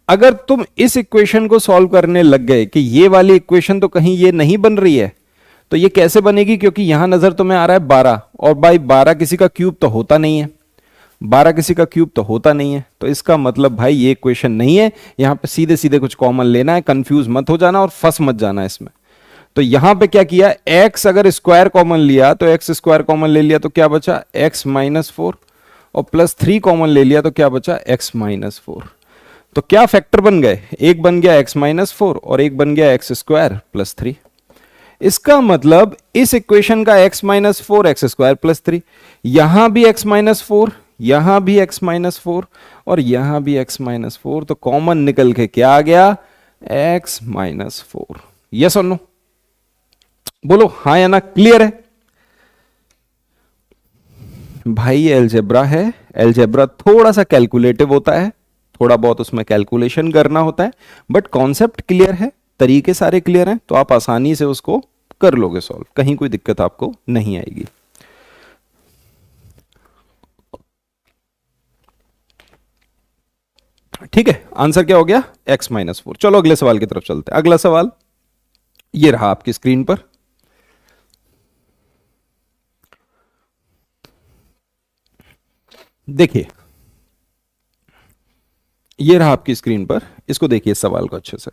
अगर तुम इस इक्वेशन को सॉल्व करने लग गए कि ये वाली इक्वेशन तो कहीं ये नहीं बन रही है, तो ये कैसे बनेगी, क्योंकि यहां नजर तुम्हें आ रहा है 12, और भाई 12 किसी का क्यूब तो होता नहीं है, 12 किसी का क्यूब तो होता नहीं है, तो इसका मतलब भाई ये इक्वेशन नहीं है। यहां पे सीधे सीधे कुछ कॉमन लेना है, कंफ्यूज मत हो जाना और फंस मत जाना इसमें। तो यहां पे क्या किया, x अगर स्क्वायर कॉमन लिया तो x स्क्वायर कॉमन ले लिया तो क्या बचा x माइनस 4, और प्लस 3 कॉमन ले लिया तो क्या बचा x माइनस 4। तो क्या फैक्टर बन गए, एक बन गया x माइनस 4 और एक बन गया x स्क्वायर प्लस 3। इसका मतलब इस इक्वेशन का x minus 4 x square plus 3, यहां भी x माइनस 4, यहां भी x माइनस 4 और यहां भी x माइनस 4, तो कॉमन निकल के क्या आ गया x माइनस 4। यस और नो? बोलो हाँ या ना? क्लियर है भाई? ये अलजेब्रा है, अलजेब्रा थोड़ा सा कैलकुलेटिव होता है, थोड़ा बहुत उसमें कैलकुलेशन करना होता है, बट कॉन्सेप्ट क्लियर है, तरीके सारे क्लियर हैं, तो आप आसानी से उसको कर लोगे सॉल्व, कहीं कोई दिक्कत आपको नहीं आएगी। ठीक है, आंसर क्या हो गया x माइनस 4। चलो अगले सवाल की तरफ चलते हैं। अगला सवाल ये रहा आपकी स्क्रीन पर, देखिए ये रहा आपकी स्क्रीन पर, इसको देखिए सवाल को अच्छे से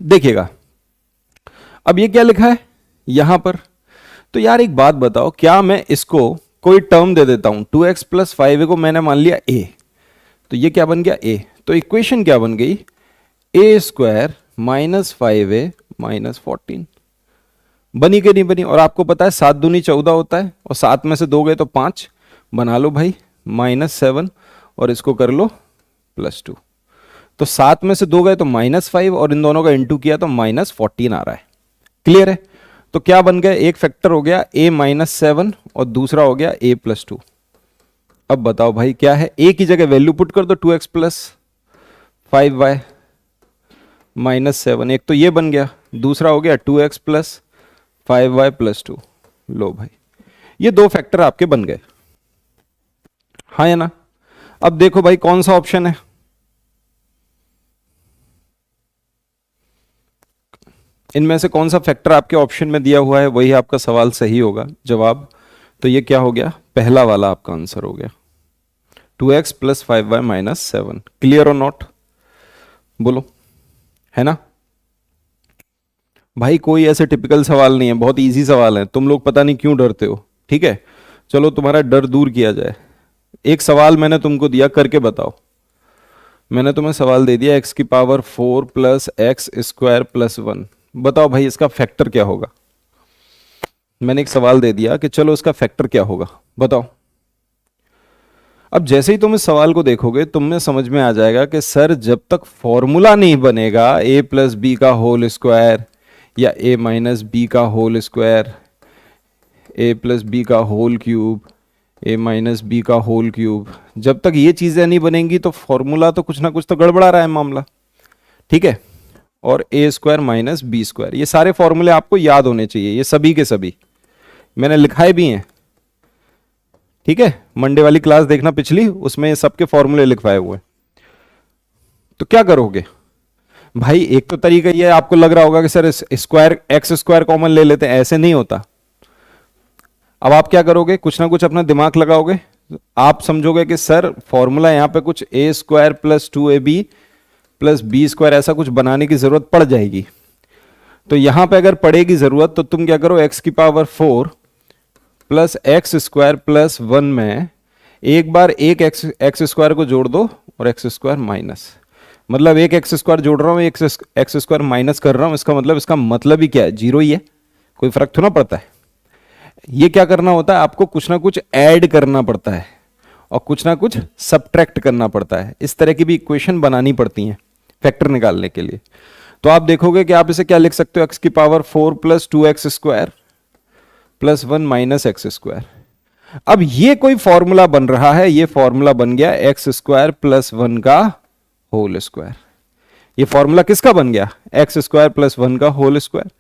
देखिएगा। अब ये क्या लिखा है यहां पर, तो यार एक बात बताओ, क्या मैं इसको कोई टर्म दे देता हूं, 2x प्लस 5a को मैंने मान लिया a, तो ये क्या बन गया a, तो इक्वेशन क्या बन गई a square minus 5a minus 14। बनी कि नहीं बनी? और आपको पता है 7 दूनी 14 होता है, और 7 में से 2 गए तो 5, बना लो भाई माइनस 7 और इसको कर लो प्लस 2, तो 7 में से 2 गए तो माइनस 5 और इन दोनों का इंटू किया तो माइनस 14 आ रहा है। क्लियर है? तो क्या बन गया, एक फैक्टर हो गया a माइनस 7 और दूसरा हो गया a प्लस 2। अब बताओ भाई क्या है, a की जगह वैल्यू पुट कर दो 2x प्लस 5y माइनस 7, एक तो ये बन गया, दूसरा हो गया 2x प्लस 5y प्लस 2। लो भाई ये दो फैक्टर आपके बन गए, हाँ या ना? अब देखो भाई कौन सा ऑप्शन है, इनमें से कौन सा फैक्टर आपके ऑप्शन में दिया हुआ है वही आपका सवाल सही होगा जवाब। तो ये क्या हो गया, पहला वाला आपका आंसर हो गया 2x plus 5y minus 7। Clear और नॉट? बोलो, है ना भाई? कोई ऐसे टिपिकल सवाल नहीं है, बहुत इजी सवाल है, तुम लोग पता नहीं क्यों डरते हो। ठीक है, चलो तुम्हारा डर दूर किया जाए। एक सवाल मैंने तुमको दिया, करके बताओ, मैंने तुम्हें सवाल दे दिया x की power 4 plus x square plus 1। बताओ भाई इसका फैक्टर क्या होगा। मैंने एक सवाल दे दिया कि चलो इसका फैक्टर क्या होगा, बताओ। अब जैसे ही तुम इस सवाल को देखोगे तुम्हें समझ में आ जाएगा कि सर जब तक फॉर्मूला नहीं बनेगा a प्लस बी का होल स्क्वायर या a माइनस बी का whole square, a plus b का whole cube, a minus b का होल क्यूब, जब तक ये चीजें नहीं बनेंगी तो फॉर्मूला तो कुछ ना कुछ तो गड़बड़ा रहा है मामला, ठीक है। और a square minus B square, ये सारे फॉर्मूले आपको याद होने चाहिए, ये सभी के सभी मैंने लिखाए भी हैं, ठीक है। मंडे वाली क्लास देखना पिछली, उसमें सबके फॉर्मूले लिखवाए हुए। तो क्या करोगे भाई, एक तो तरीका ये आपको लग रहा होगा कि sir square x square common ले लेते हैं, ऐसे नहीं होता। अब आप क्या करोगे, कुछ ना कुछ अपना दिमाग लगाओगे, आप समझोगे कि सर फॉर्मूला यहां पे कुछ a square plus 2ab plus b square ऐसा कुछ बनाने की जरूरत पड़ जाएगी। तो यहां पे अगर पड़ेगी जरूरत तो तुम क्या करो, एक्स की power 4 plus x square plus 1 में एक बार एक एक्स स्क्वायर को जोड़ दो और एक्स स्क्वायर माइनस, मतलब एक एक्स स्क्वायर जोड़ रहा हूं, एक एक्स स्क्वायर माइनस कर रहा हूं, इसका मतलब ही क्या है, जीरो ही है, कोई फर्क थोड़ा पड़ता है। ये क्या करना होता है, आपको कुछ ना कुछ ऐड करना पड़ता है और कुछ ना कुछ सबट्रैक्ट करना पड़ता है। इस तरह की भी इक्वेशन बनानी पड़ती हैं फैक्टर निकालने के लिए। तो आप देखोगे कि आप इसे क्या लिख सकते हो, एक्स की power 4 plus 2x square plus 1 minus x square. अब ये कोई फॉर्मूला बन रहा है, ये फॉर्मूला बन गया एक्स स्क्वायर प्लस 1 का होल स्क्वायर। ये फॉर्मूला किसका बन गया, एक्स स्क्वायर प्लस 1 का होल स्क्वायर।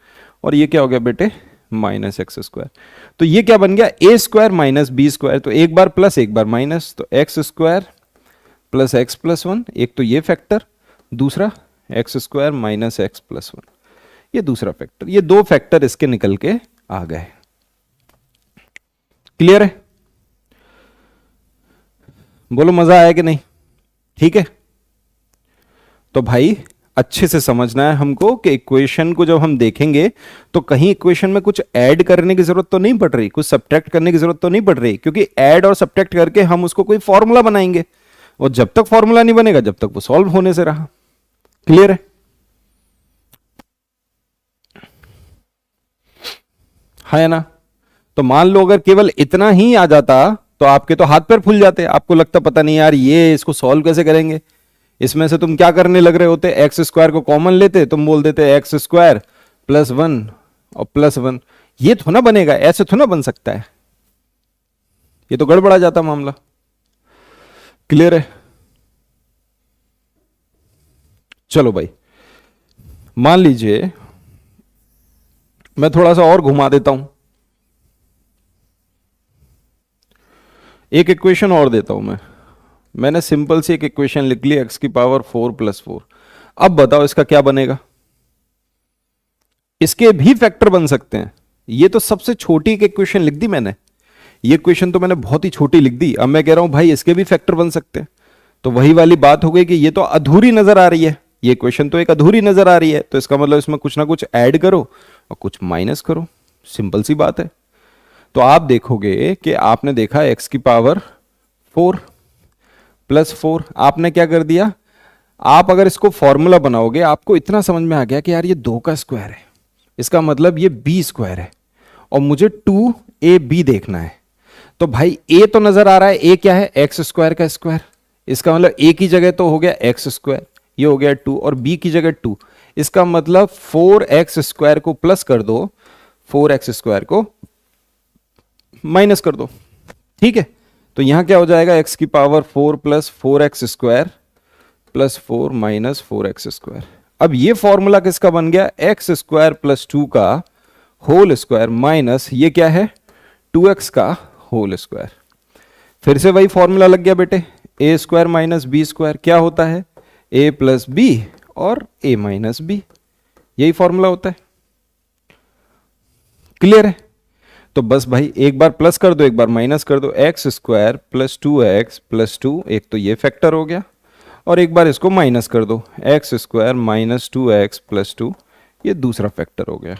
और ये क्या हो गया बेटे, माइनस एक्स स्क्वायर। तो ये क्या बन गया, ए स्क्वायर माइनस बी स्क्वायर। तो एक बार प्लस एक बार माइनस, तो x square plus x plus 1, एक तो ये फैक्टर, दूसरा x square minus x plus 1, ये दूसरा फैक्टर। ये दो फैक्टर इसके निकल के आ गए। क्लियर है, बोलो मजा आया कि नहीं, ठीक है। तो भाई अच्छे से समझना है हमको कि इक्वेशन को जब हम देखेंगे तो कहीं इक्वेशन में कुछ ऐड करने की जरूरत तो नहीं पड़ रही, कुछ सब्ट्रैक्ट करने की जरूरत तो नहीं पड़ रही, क्योंकि ऐड और सब्ट्रैक्ट करके हम उसको कोई फॉर्मूला बनाएंगे और जब तक फॉर्मूला नहीं बनेगा जब तक वो सॉल्व होने से रहा। क्लियर है, है ना। तो मान लो अगर केवल इतना ही आ जाता तो आपके तो हाथ पैर फूल जाते, आपको लगता पता नहीं यार ये इसको सॉल्व कैसे करेंगे। इसमें से तुम क्या करने लग रहे होते, एक्स स्क्वायर को कॉमन लेते, तुम बोल देते एक्स स्क्वायर प्लस 1 और प्लस 1, ये तो ना बनेगा, ऐसे तो ना बन सकता है, ये तो गड़बड़ा जाता मामला। क्लियर है, चलो भाई मान लीजिए मैं थोड़ा सा और घुमा देता हूं, एक इक्वेशन और देता हूं मैंने सिंपल सी एक इक्वेशन लिख ली, एक्स की पावर 4 प्लस 4। अब बताओ इसका क्या बनेगा, इसके भी फैक्टर बन सकते हैं। ये तो सबसे छोटी एक इक्वेशन लिख दी मैंने, ये इक्वेशन तो मैंने बहुत ही छोटी लिख दी। अब मैं कह रहा हूं भाई इसके भी फैक्टर बन सकते हैं, तो वही वाली बात हो गई कि ये तो अधूरी नजर आ रही है, ये इक्वेशन तो एक अधूरी नजर आ रही है, तो इसका मतलब इसमें कुछ ना कुछ ऐड करो और कुछ माइनस करो, सिंपल सी बात है। तो आप देखोगे कि आपने देखा एक्स की पावर 4 प्लस 4, आपने क्या कर दिया, आप अगर इसको फॉर्मूला बनाओगे आपको इतना समझ में आ गया कि यार ये 2 का स्क्वायर है, इसका मतलब ये बी स्क्वायर है और मुझे 2ab देखना है। तो भाई ए तो नजर आ रहा है, ए क्या है, एक्स स्क्वायर का स्क्वायर, इसका मतलब ए की जगह तो हो गया एक्स स्क्वायर, ये हो गया 2, और बी की जगह 2, इसका मतलब 4x स्क्वायर को प्लस कर दो, 4x स्क्वायर को माइनस कर दो, ठीक है। तो यहां क्या हो जाएगा, x की power 4 plus 4x square plus 4 minus 4x square. अब ये फॉर्मूला किसका बन गया, एक्स स्क्वायर प्लस 2 का होल स्क्वायर माइनस ये क्या है 2x का होल स्क्वायर। फिर से वही फॉर्मूला लग गया बेटे, ए स्क्वायर माइनस बी स्क्वायर क्या होता है, ए प्लस बी और ए माइनस बी, यही फॉर्मूला होता है। क्लियर है, तो बस भाई एक बार प्लस कर दो एक बार माइनस कर दो, x square plus 2x plus 2, एक तो ये फैक्टर हो गया, और एक बार इसको माइनस कर दो, x square minus 2x plus 2, ये दूसरा फैक्टर हो गया।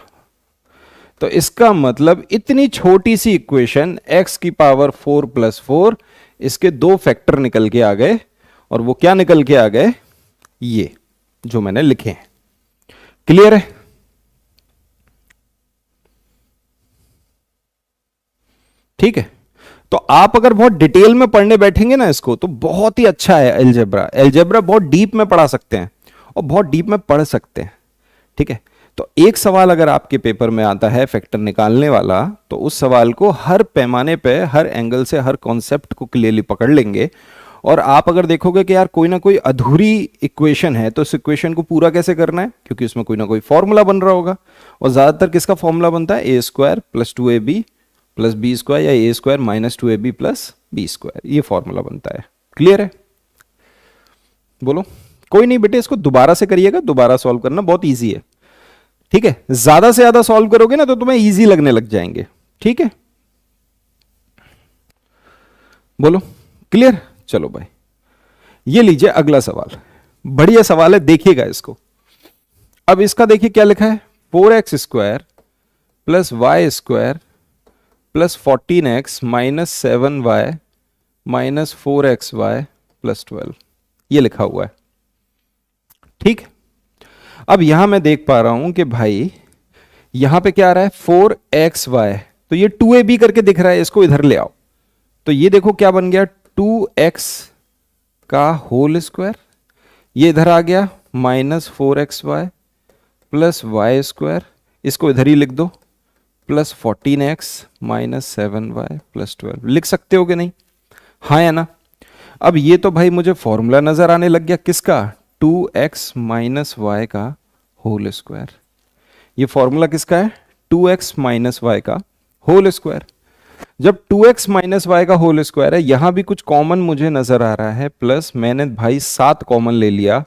तो इसका मतलब इतनी छोटी सी इक्वेशन x की पावर 4 प्लस 4, इसके दो फैक्टर निकल के आ गए, और वो क्या निकल के आ गए, ये जो मैंने लिखे हैं। क्लियर है? ठीक है। तो आप अगर बहुत डिटेल में पढ़ने बैठेंगे ना इसको, तो बहुत ही अच्छा है एलजेब्रा। एलजेब्रा बहुत डीप में पढ़ा सकते हैं और बहुत डीप में पढ़ सकते हैं। ठीक है। तो एक सवाल अगर आपके पेपर में आता है फैक्टर निकालने वाला, तो उस सवाल को हर पैमाने पे, हर एंगल से, हर कॉन्सेप्ट को क्लियरली पकड़ लेंगे। और आप अगर देखोगे कि यार कोई ना कोई अधूरी इक्वेशन है, तो इस इक्वेशन को पूरा कैसे करना है, क्योंकि उसमें कोई ना कोई फॉर्मूला बन रहा होगा। और ज्यादातर किसका फॉर्मूला बनता है? A square plus 2ab plus b square, या a square minus 2ab plus b square, ये फॉर्मूला बनता है। क्लियर है? बोलो। कोई नहीं बेटे, इसको दोबारा से करिएगा, दोबारा सॉल्व करना बहुत ईजी है। ठीक है। ज्यादा से ज्यादा सॉल्व करोगे ना तो तुम्हें इजी लगने लग जाएंगे। ठीक है, बोलो। क्लियर? चलो भाई, ये लीजिए अगला सवाल। बढ़िया सवाल है, देखिएगा इसको। अब इसका देखिए क्या लिखा है, 4x square plus Y square plus 14x minus 7y minus 4xy plus 12, ये लिखा हुआ है। ठीक। अब यहां मैं देख पा रहा हूं कि भाई यहां पे क्या आ रहा है, 4xy, तो ये 2ab करके दिख रहा है, इसको इधर ले आओ। तो ये देखो क्या बन गया, 2x का होल स्क्वायर, ये इधर आ गया minus 4xy plus Y square, इसको इधर ही लिख दो, plus 14x minus 7y plus 12। लिख सकते हो कि नहीं? हाँ या ना? अब ये तो भाई मुझे फॉर्मूला नजर आने लग गया किसका, 2x माइनस वाई का होल स्क्वायर। ये फॉर्मूला किसका है, 2x माइनस वाई का होल स्क्वायर। जब 2x माइनस वाई का होल स्क्वायर है, यहां भी कुछ कॉमन मुझे नजर आ रहा है, प्लस मैंने भाई 7 कॉमन ले लिया।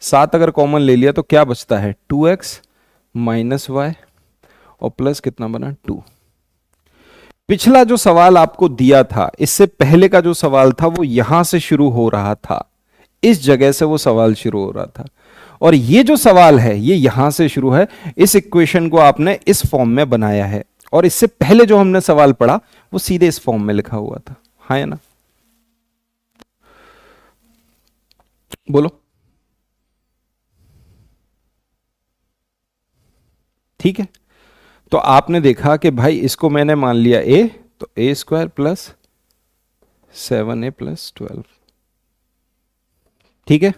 7 अगर कॉमन ले लिया तो क्या बचता है, 2x माइनस वाई और प्लस कितना बना, 2। पिछला जो सवाल आपको दिया था, इससे पहले का जो सवाल था, वो यहां से शुरू हो रहा था, इस जगह से वो सवाल शुरू हो रहा था। और ये जो सवाल है ये यहां से शुरू है। इस इक्वेशन को आपने इस फॉर्म में बनाया है, और इससे पहले जो हमने सवाल पढ़ा वो सीधे इस फॉर्म में लिखा हुआ था। हाँ या ना? बोलो। ठीक है। तो आपने देखा कि भाई इसको मैंने मान लिया a, तो a square plus 7a plus 12। ठीक है।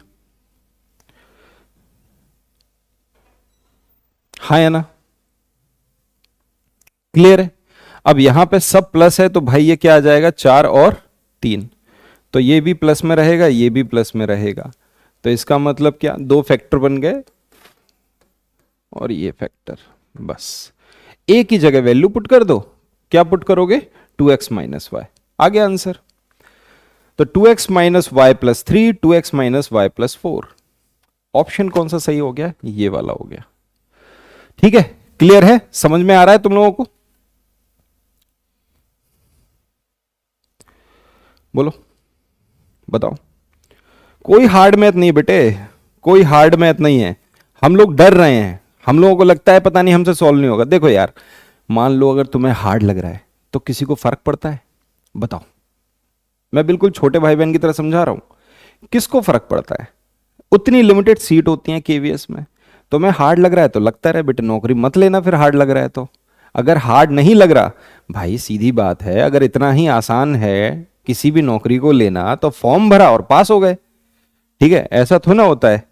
हाँ या ना? क्लियर है? अब यहां पे सब प्लस है, तो भाई ये क्या आ जाएगा, 4 और 3, तो ये भी प्लस में रहेगा, ये भी प्लस में रहेगा। तो इसका मतलब क्या, 2 फैक्टर बन गए और ये फैक्टर। बस एक ही जगह वैल्यू पुट कर दो। क्या पुट करोगे, 2x माइनस वाई, आ गया आंसर। तो 2x minus Y plus 3, 2x minus Y plus 4। Option कौन सा सही हो गया, ये वाला हो गया। ठीक है, क्लियर है? समझ में आ रहा है तुम लोगों को? बोलो, बताओ। कोई हार्ड मैथ नहीं बेटे, कोई हार्ड मैथ नहीं है। हम लोग डर रहे हैं, हम लोगों को लगता है पता नहीं हमसे सॉल्व नहीं होगा। देखो यार, मान लो अगर तुम्हें हार्ड लग रहा है तो किसी को फर्क पड़ता है? बताओ। मैं बिल्कुल छोटे भाई बहन की तरह समझा रहा हूं, किसको फर्क पड़ता है? उतनी लिमिटेड सीट होती है केवीएस में। तुम्हें हार्ड लग रहा है तो लगता रहे बेटे, नौकरी मत लेना फिर हार्ड लग रहा है तो। अगर हार्ड नहीं लग रहा, भाई सीधी बात है, अगर इतना ही आसान है किसी भी नौकरी को लेना, तो फॉर्म भरा और पास हो गए। ठीक है, ऐसा थोड़ा ना होता है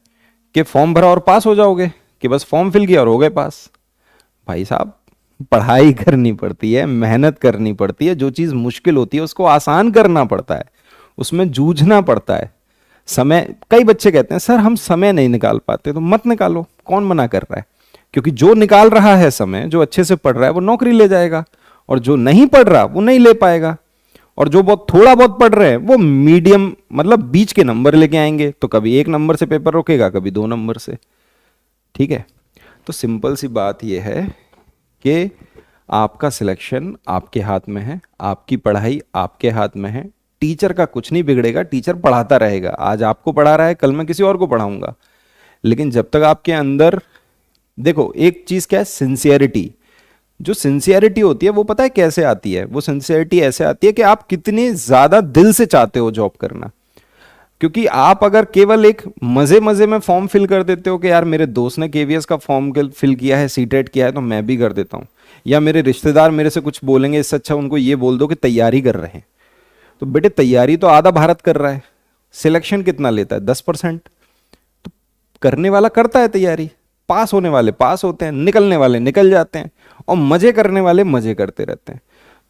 कि फॉर्म भरा और पास हो जाओगे, कि बस फॉर्म फिल किया और हो गए पास। भाई साहब, पढ़ाई करनी पड़ती है, मेहनत करनी पड़ती है, जो चीज मुश्किल होती है उसको आसान करना पड़ता है, उसमें जूझना पड़ता है। समय, कई बच्चे कहते हैं सर हम समय नहीं निकाल पाते, तो मत निकालो, कौन मना कर रहा है? क्योंकि जो निकाल रहा है समय, जो अच्छे से पढ़ रहा है वो नौकरी ले जाएगा, और जो नहीं पढ़ रहा वो नहीं ले पाएगा। और जो बहुत थोड़ा बहुत पढ़ रहे हैं वो मीडियम, मतलब बीच के नंबर लेके आएंगे, तो कभी 1 नंबर से पेपर रोकेगा, कभी 2 नंबर से। ठीक है, तो सिंपल सी बात यह है कि आपका सिलेक्शन आपके हाथ में है, आपकी पढ़ाई आपके हाथ में है। टीचर का कुछ नहीं बिगड़ेगा, टीचर पढ़ाता रहेगा। आज आपको पढ़ा रहा है, कल मैं किसी और को पढ़ाऊंगा, लेकिन जब तक आपके अंदर, देखो एक चीज क्या है, सिंसियरिटी। जो सिंसियरिटी होती है वो पता है कैसे आती है? वो सिंसियरिटी ऐसे आती है कि आप कितने ज्यादा दिल से चाहते हो जॉब करना। क्योंकि आप अगर केवल एक मजे मजे में फॉर्म फिल कर देते हो कि यार मेरे दोस्त ने केवीएस का फॉर्म फिल किया है, सीटेट किया है, तो मैं भी कर देता हूं, या मेरे रिश्तेदार मेरे से कुछ बोलेंगे, इससे अच्छा उनको ये बोल दो कि तैयारी कर रहे हैं। तो बेटे तैयारी तो आधा भारत कर रहा है, सिलेक्शन कितना लेता है? 10%। तो करने वाला करता है तैयारी, पास होने वाले पास होते हैं, निकलने वाले निकल जाते हैं, और मजे करने वाले मजे करते रहते हैं।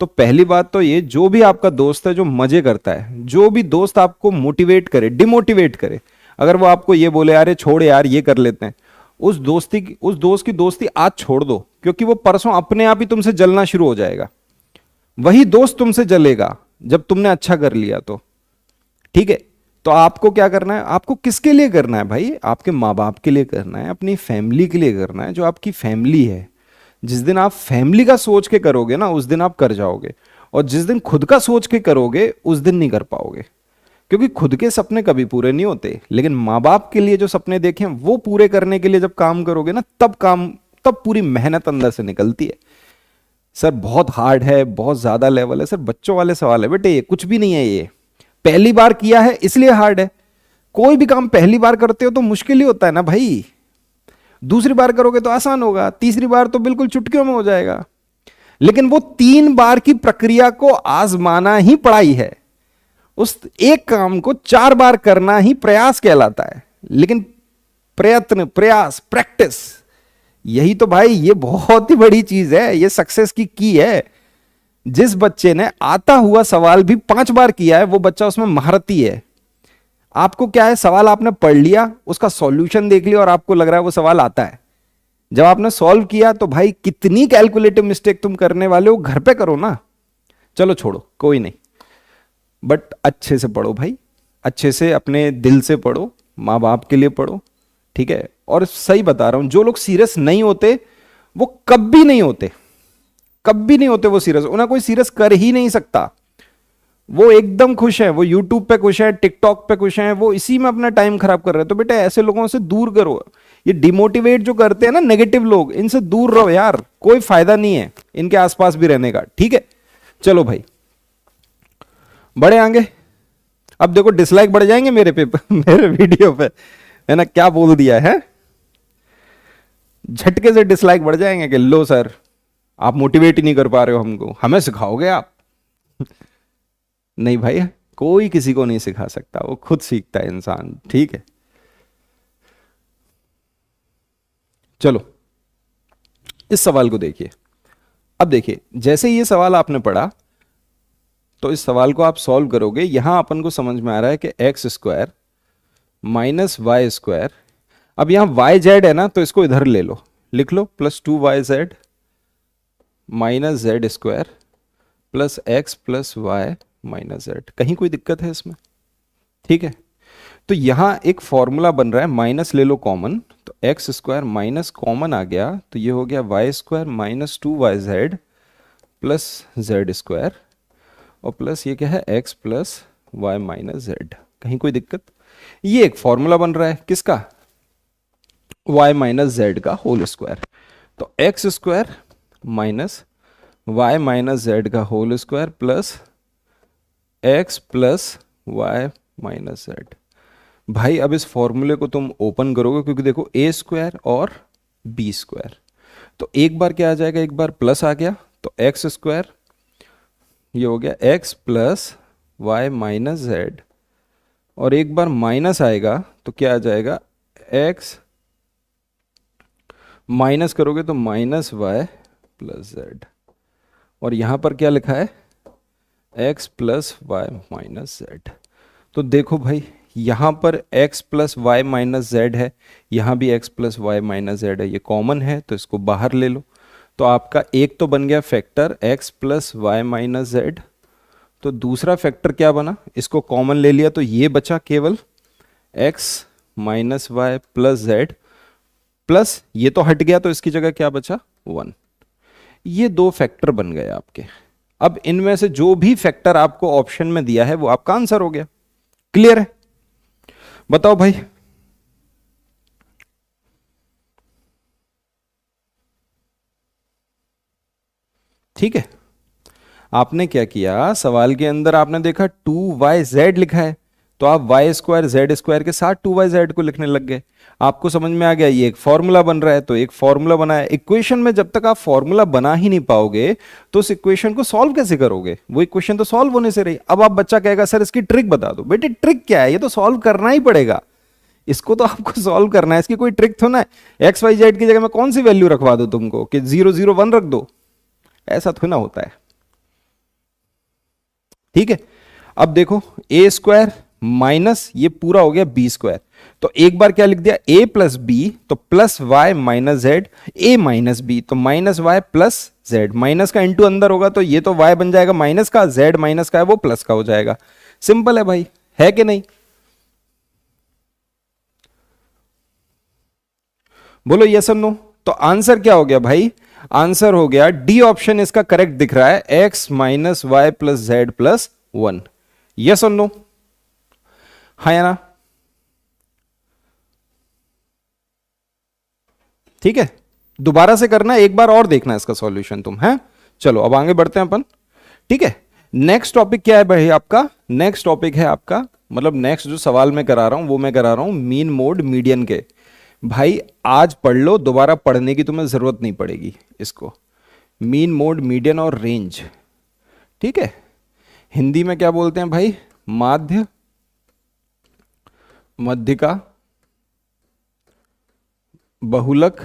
तो पहली बात तो ये, जो भी आपका दोस्त है जो मजे करता है, जो भी दोस्त आपको मोटिवेट करे, डिमोटिवेट करे, अगर वो आपको ये बोले अरे छोड़ यार ये कर लेते हैं, उस दोस्त की दोस्ती आज छोड़ दो, क्योंकि वो परसों अपने आप ही तुमसे जलना शुरू हो जाएगा। वही दोस्त तुमसे जलेगा जब तुमने अच्छा कर लिया तो। ठीक है, तो आपको क्या करना है? आपको किसके लिए करना है भाई? आपके माँ बाप के लिए करना है, अपनी फैमिली के लिए करना है, जो आपकी फैमिली है। जिस दिन आप फैमिली का सोच के करोगे ना, उस दिन आप कर जाओगे, और जिस दिन खुद का सोच के करोगे उस दिन नहीं कर पाओगे। क्योंकि खुद के सपने कभी पूरे नहीं होते, लेकिन माँ बाप के लिए जो सपने देखे वो पूरे करने के लिए जब काम करोगे ना, तब पूरी मेहनत अंदर से निकलती है। सर बहुत हार्ड है, बहुत ज्यादा लेवल है। सर बच्चों वाले सवाल है बेटे, ये कुछ भी नहीं है, ये पहली बार किया है इसलिए हार्ड है। कोई भी काम पहली बार करते हो तो मुश्किल ही होता है ना भाई, दूसरी बार करोगे तो आसान होगा, तीसरी बार तो बिल्कुल चुटकियों में हो जाएगा। लेकिन वो 3 बार की प्रक्रिया को आजमाना ही पढ़ाई है। उस एक काम को 4 बार करना ही प्रयास कहलाता है। लेकिन प्रयत्न, प्रयास, प्रैक्टिस, यही तो भाई, ये बहुत ही बड़ी चीज है, ये सक्सेस की है। जिस बच्चे ने आता हुआ सवाल भी 5 बार किया है, वो बच्चा उसमें महारती है। आपको क्या है, सवाल आपने पढ़ लिया, उसका सॉल्यूशन देख लिया और आपको लग रहा है वो सवाल आता है। जब आपने सॉल्व किया तो भाई कितनी कैलकुलेटिव मिस्टेक तुम करने वाले हो, घर पे करो ना। चलो छोड़ो, कोई नहीं, बट अच्छे से पढ़ो भाई, अच्छे से अपने दिल से पढ़ो, माँ बाप के लिए पढ़ो। ठीक है, और सही बता रहा हूं, जो लोग सीरियस नहीं होते वो कभी नहीं होते, कभी नहीं होते वो सीरियस, उन्हें कोई सीरियस कर ही नहीं सकता। वो एकदम खुश है, वो यूट्यूब पे खुश है, टिकटॉक पे खुश है, वो इसी में अपना टाइम खराब कर रहे हैं। तो बेटा ऐसे लोगों से दूर करो, ये डिमोटिवेट जो करते हैं ना नेगेटिव लोग, इनसे दूर रहो यार, कोई फायदा नहीं है इनके आसपास भी रहने का। ठीक है, चलो भाई बढ़े आगे। अब देखो डिसलाइक बढ़ जाएंगे मेरे पे मेरे वीडियो पे, है ना, क्या बोल दिया है, झटके से डिसलाइक बढ़ जाएंगे कि लो सर आप मोटिवेट ही नहीं कर पा रहे हो हमको, हमें सिखाओगे आप? नहीं भाई, कोई किसी को नहीं सिखा सकता, वो खुद सीखता है इंसान। ठीक है, चलो इस सवाल को देखिए। अब देखिए, जैसे ये सवाल आपने पढ़ा तो इस सवाल को आप सॉल्व करोगे। यहां अपन को समझ में आ रहा है कि X square minus Y square, अब यहां वाई जेड है ना, तो इसको इधर ले लो, लिख लो +2yz minus Z square plus x plus Y minus Z. कहीं कोई दिक्कत है इसमें? ठीक है, तो यहां एक फॉर्मूला बन रहा है, माइनस ले लो कॉमन, तो एक्स स्क्वायर माइनस कॉमन आ गया, तो ये हो गया वाई स्क्वायर माइनस 2yz प्लस जेड स्क्वायर, और प्लस ये क्या है, X plus Y minus Z. कहीं कोई दिक्कत? ये एक फॉर्मूला बन रहा है किसका, y माइनस जेड का होल स्क्वायर। तो x square minus y minus z का whole square plus x plus Y minus z. भाई अब इस फॉर्मूले को तुम ओपन करोगे, क्योंकि देखो ए स्क्वायर और बी स्क्वायर, तो एक बार क्या आ जाएगा, एक बार प्लस आ गया, तो एक्स स्क्वायर ये हो गया X plus Y minus Z, और एक बार माइनस आएगा तो क्या आ जाएगा, एक्स माइनस करोगे तो माइनस वाई प्लस जेड, और यहां पर क्या लिखा है, X plus Y minus Z. तो देखो भाई यहां पर x plus Y minus Z है, यहां भी x plus Y minus Z है, ये कॉमन है तो इसको बाहर ले लो। तो आपका एक तो बन गया factor x plus Y minus Z, तो दूसरा फैक्टर क्या बना, इसको कॉमन ले लिया तो ये बचा केवल x minus Y plus Z, plus ये तो हट गया तो इसकी जगह क्या बचा, 1। ये 2 फैक्टर बन गए आपके। अब इनमें से जो भी फैक्टर आपको ऑप्शन में दिया है वो आपका आंसर हो गया। क्लियर है? बताओ भाई। ठीक है, आपने क्या किया, सवाल के अंदर आपने देखा 2yz लिखा है, तो आप वाई स्क्वायर जेड स्क्वायर के साथ 2yz को लिखने लग गए। आपको समझ में आ गया, ये एक फॉर्मूला बन रहा है, तो एक फॉर्मूला बना है। इक्वेशन में जब तक आप फॉर्मूला बना ही नहीं पाओगे तो उस इक्वेशन को सॉल्व कैसे करोगे? वो इक्वेशन तो सॉल्व होने से रही। अब आप बच्चा कहेगा सर इसकी ट्रिक बता दो। बेटे ट्रिक क्या है? ये तो सॉल्व करना ही पड़ेगा, इसको तो आपको सॉल्व करना है, इसकी कोई ट्रिक तो ना है। एक्स वाई जेड की जगह मैं कौन सी वैल्यू रखवा दो तुमको कि 0 0 1 रख दो? ऐसा थोड़ा ना होता है। ठीक है, अब देखो ए स्क्वायर माइनस ये पूरा हो गया बी स्क्वायर, तो एक बार क्या लिख दिया ए प्लस बी, तो plus Y minus Z, A minus B तो minus Y plus Z, minus का इंटू अंदर होगा तो ये तो वाई बन जाएगा माइनस का, जेड माइनस का है वो प्लस का हो जाएगा। सिंपल है भाई, है कि नहीं? बोलो यस और नो। तो आंसर क्या हो गया भाई? आंसर हो गया डी ऑप्शन इसका करेक्ट दिख रहा है, X minus Y plus Z plus 1। Yes और नो? हाँ या ना? ठीक है, दोबारा से करना, एक बार और देखना इसका सॉल्यूशन तुम, है? चलो अब आगे बढ़ते हैं अपन। ठीक है, नेक्स्ट टॉपिक क्या है भाई आपका? नेक्स्ट टॉपिक है आपका, मतलब नेक्स्ट जो सवाल मैं करा रहा हूं वो मैं करा रहा हूं मीन मोड मीडियन के। भाई आज पढ़ लो, दोबारा पढ़ने की तुम्हें जरूरत नहीं पड़ेगी इसको। मीन मोड मीडियन और रेंज, ठीक है? हिंदी में क्या बोलते हैं भाई? माध्य, मध्यिका, बहुलक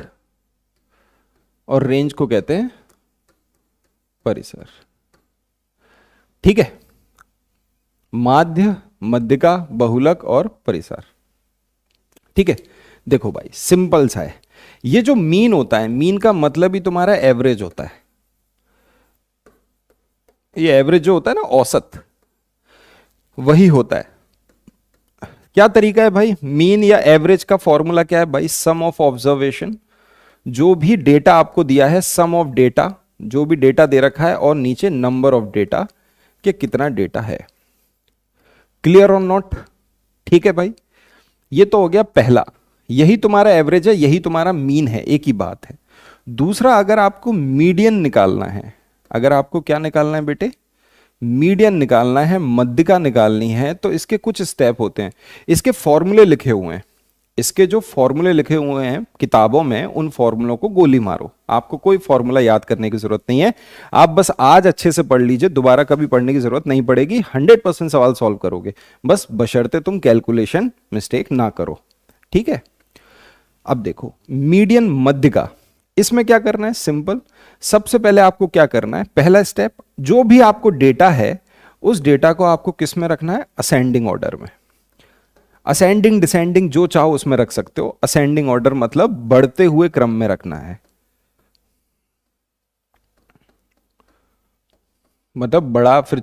और रेंज को कहते हैं परिसर। ठीक है, माध्य, मध्यिका, बहुलक और परिसर। ठीक है, देखो भाई सिंपल सा है। ये जो मीन होता है, मीन का मतलब ही तुम्हारा एवरेज होता है। ये एवरेज जो होता है ना, औसत, वही होता है। क्या तरीका है भाई? मीन या एवरेज का फॉर्मूला क्या है भाई? सम ऑफ ऑब्जर्वेशन, जो भी डेटा आपको दिया है, सम ऑफ डेटा, जो भी डेटा दे रखा है, और नीचे नंबर ऑफ डेटा कि कितना डेटा है। क्लियर और नॉट? ठीक है भाई, ये तो हो गया पहला, यही तुम्हारा एवरेज है, यही तुम्हारा मीन है, एक ही बात है। दूसरा, अगर आपको मीडियन निकालना है, अगर आपको क्या निकालना है बेटे? मीडियन निकालना है, मध्यिका निकालनी है, तो इसके कुछ स्टेप होते हैं, इसके फॉर्मूले लिखे हुए हैं। इसके जो फॉर्मूले लिखे हुए हैं किताबों में, उन फॉर्मूलों को गोली मारो। आपको कोई फॉर्मूला याद करने की जरूरत नहीं है, आप बस आज अच्छे से पढ़ लीजिए, दोबारा कभी पढ़ने की जरूरत नहीं पड़ेगी। 100% सवाल सॉल्व करोगे, बस बशर्ते तुम कैलकुलेशन मिस्टेक ना करो। ठीक है, अब देखो मीडियन मध्यिका, इसमें क्या करना है? सिंपल, सबसे पहले आपको क्या करना है? पहला स्टेप, जो भी आपको डेटा है उस डेटा को आपको किस में रखना है? असेंडिंग ऑर्डर में। असेंडिंग डिसेंडिंग जो चाहो उसमें रख सकते हो। असेंडिंग ऑर्डर मतलब बढ़ते हुए क्रम में रखना है, मतलब बड़ा फिर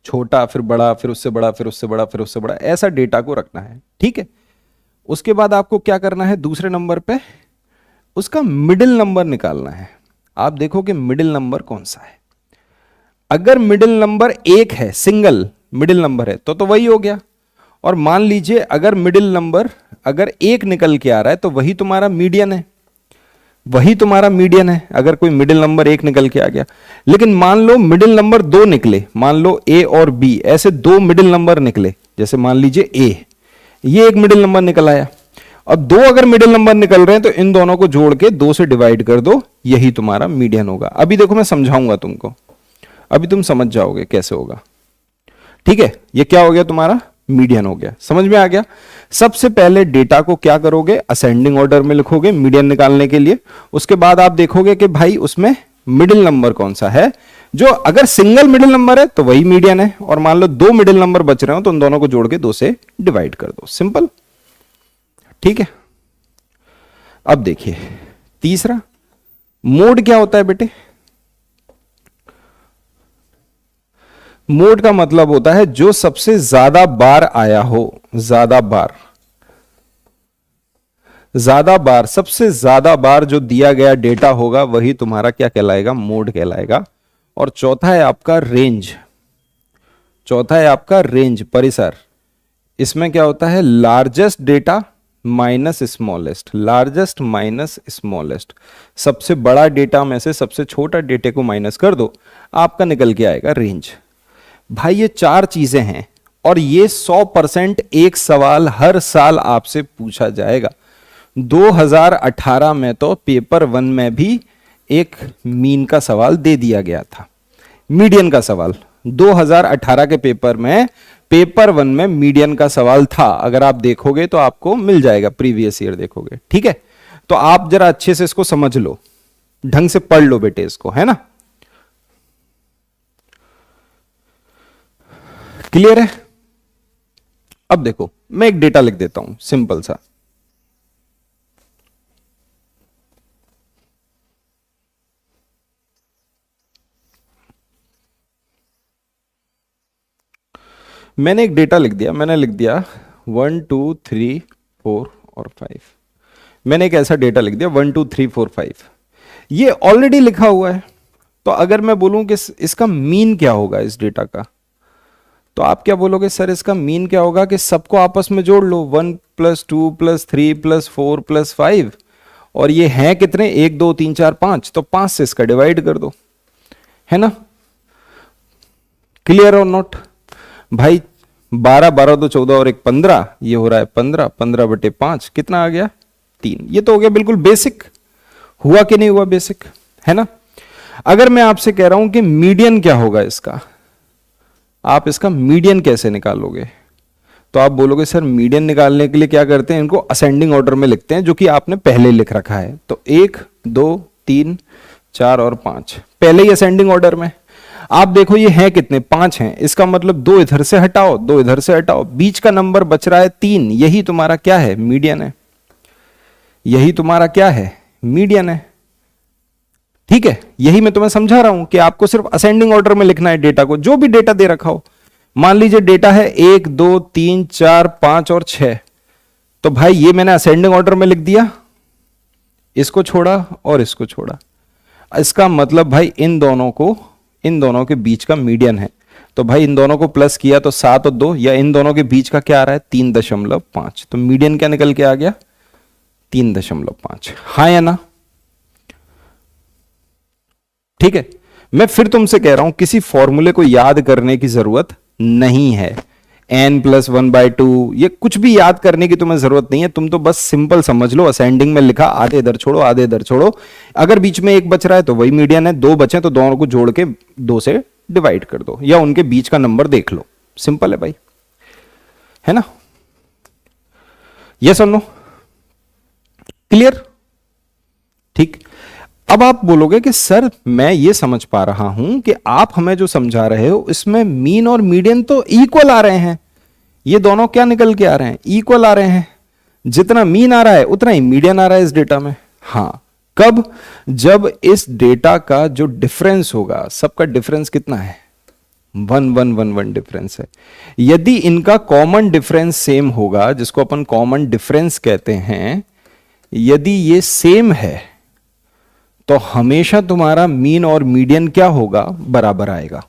छोटा फिर बड़ा फिर उससे बड़ा फिर उससे बड़ा फिर उससे बड़ा, ऐसा डेटा को रखना है। ठीक है, उसके बाद आपको क्या करना है? दूसरे नंबर पे उसका मिडिल नंबर निकालना है। आप देखो कि मिडिल नंबर कौन सा है। अगर मिडिल नंबर 1 है, सिंगल मिडिल नंबर है, तो वही हो गया। और मान लीजिए अगर मिडिल नंबर अगर 1 निकल के आ रहा है तो वही तुम्हारा मीडियन है, वही तुम्हारा मीडियन है, अगर कोई मिडिल नंबर 1 निकल के आ गया। लेकिन मान लो मिडिल नंबर 2 निकले, मान लो ए और बी, ऐसे 2 मिडिल नंबर निकले, जैसे मान लीजिए ए, ये एक मिडिल नंबर निकल आया। अब 2 अगर मिडिल नंबर निकल रहे हैं तो इन दोनों को जोड़ के 2 से डिवाइड कर दो, यही तुम्हारा मीडियन होगा। अभी देखो मैं समझाऊंगा तुमको, अभी तुम समझ जाओगे कैसे होगा। ठीक है, ये क्या हो गया? तुम्हारा मीडियन हो गया। समझ में आ गया? सबसे पहले डेटा को क्या करोगे? असेंडिंग ऑर्डर में लिखोगे मीडियन निकालने के लिए। उसके बाद आप देखोगे कि भाई उसमें मिडिल नंबर कौन सा है, जो अगर सिंगल मिडिल नंबर है तो वही मीडियन है, और मान लो 2 मिडिल नंबर बच रहे हो तो उन दोनों को जोड़ के 2 से डिवाइड कर दो। सिंपल। ठीक है, अब देखिए तीसरा, मोड क्या होता है बेटे? मोड का मतलब होता है जो सबसे ज्यादा बार आया हो, ज्यादा बार सबसे ज्यादा बार जो दिया गया डेटा होगा वही तुम्हारा क्या कहलाएगा? मोड कहलाएगा। और चौथा है आपका रेंज, चौथा है आपका रेंज, परिसर। इसमें क्या होता है? Largest data minus smallest, largest minus smallest, सबसे बड़ा डेटा में से सबसे छोटा डेटे को माइनस कर दो, आपका निकल के आएगा रेंज। भाई ये 4 चीजें हैं, और ये 100% एक सवाल हर साल आपसे पूछा जाएगा। 2018 में तो पेपर 1 में भी एक मीन का सवाल दे दिया गया था, मीडियन का सवाल 2018 के पेपर में, पेपर 1 में मीडियन का सवाल था। अगर आप देखोगे तो आपको मिल जाएगा, प्रीवियस ईयर देखोगे, ठीक है। तो आप जरा अच्छे से इसको समझ लो, ढंग से पढ़ लो बेटे इसको, है ना। क्लियर है। अब देखो मैं एक डेटा लिख देता हूं सिंपल सा। मैंने एक डेटा लिख दिया, मैंने लिख दिया 1 2 3 4 और 5। मैंने एक ऐसा डेटा लिख दिया 1 2 3 4 5। ये ऑलरेडी लिखा हुआ है। तो अगर मैं बोलूं कि इसका मीन क्या होगा इस डेटा का, तो आप क्या बोलोगे सर इसका मीन क्या होगा कि सबको आपस में जोड़ लो, 1 + 2 + 3 + 4 + 5, और ये हैं कितने, 1 2 3 4 5, तो 5 से इसका डिवाइड कर दो, है ना। क्लियर और नॉट भाई। 12 12 तो 14 और 1 15, ये हो रहा है 15, 15/5 कितना आ गया 3। ये तो हो गया बिल्कुल बेसिक। हुआ कि नहीं हुआ बेसिक, है ना। अगर मैं आपसे कह रहा हूं कि मीडियन क्या होगा इसका, आप इसका मीडियन कैसे निकालोगे, तो आप बोलोगे सर मीडियन निकालने के लिए क्या करते हैं, इनको असेंडिंग ऑर्डर में लिखते हैं, जो कि आपने पहले लिख रखा है। तो 1 2 3 4 और 5 पहले ही असेंडिंग ऑर्डर में। आप देखो ये हैं कितने, 5 हैं, इसका मतलब 2 इधर से हटाओ, 2 इधर से हटाओ, बीच का नंबर बच रहा है 3, यही तुम्हारा क्या है, मीडियन है। यही तुम्हारा क्या है, मीडियन है। ठीक है, यही मैं तुम्हें समझा रहा हूं कि आपको सिर्फ असेंडिंग ऑर्डर में लिखना है डेटा को, जो भी डेटा दे रखा हो। मान लीजिए डेटा है 1 2 3 4 5 और 6, तो भाई ये मैंने असेंडिंग ऑर्डर में लिख दिया, इसको छोड़ा और इसको छोड़ा। इसका मतलब भाई इन दोनों के बीच का मीडियन है। तो भाई इन दोनों को प्लस किया तो 7 और 2, या इन दोनों के बीच का क्या आ रहा है, 3.5। तो मीडियन क्या निकल के आ गया, 3.5। हाँ या ना। ठीक है, मैं फिर तुमसे कह रहा हूं किसी फॉर्मूले को याद करने की जरूरत नहीं है। n+1/2 ये कुछ भी याद करने की तुम्हें जरूरत नहीं है। तुम तो बस सिंपल समझ लो, असेंडिंग में लिखा, आधे इधर छोड़ो आधे इधर छोड़ो। अगर बीच में एक बच रहा है तो वही मीडियन है, 2 बचे तो दोनों को जोड़ के 2 से डिवाइड कर दो, या उनके बीच का नंबर देख लो। सिंपल है भाई, है ना। यस और नो, क्लियर। ठीक, अब आप बोलोगे कि सर मैं ये समझ पा रहा हूं कि आप हमें जो समझा रहे हो इसमें मीन और मीडियन तो इक्वल आ रहे हैं, ये दोनों क्या निकल के आ रहे हैं, इक्वल आ रहे हैं। जितना मीन आ रहा है उतना ही मीडियन आ रहा है इस डेटा में। हां, कब, जब इस डेटा का जो डिफरेंस होगा, सबका डिफरेंस कितना है, 1 1 1 1 डिफरेंस है। यदि इनका कॉमन डिफरेंस सेम होगा, जिसको अपन कॉमन डिफरेंस कहते हैं, यदि ये सेम है तो हमेशा तुम्हारा मीन और मीडियन क्या होगा, बराबर आएगा।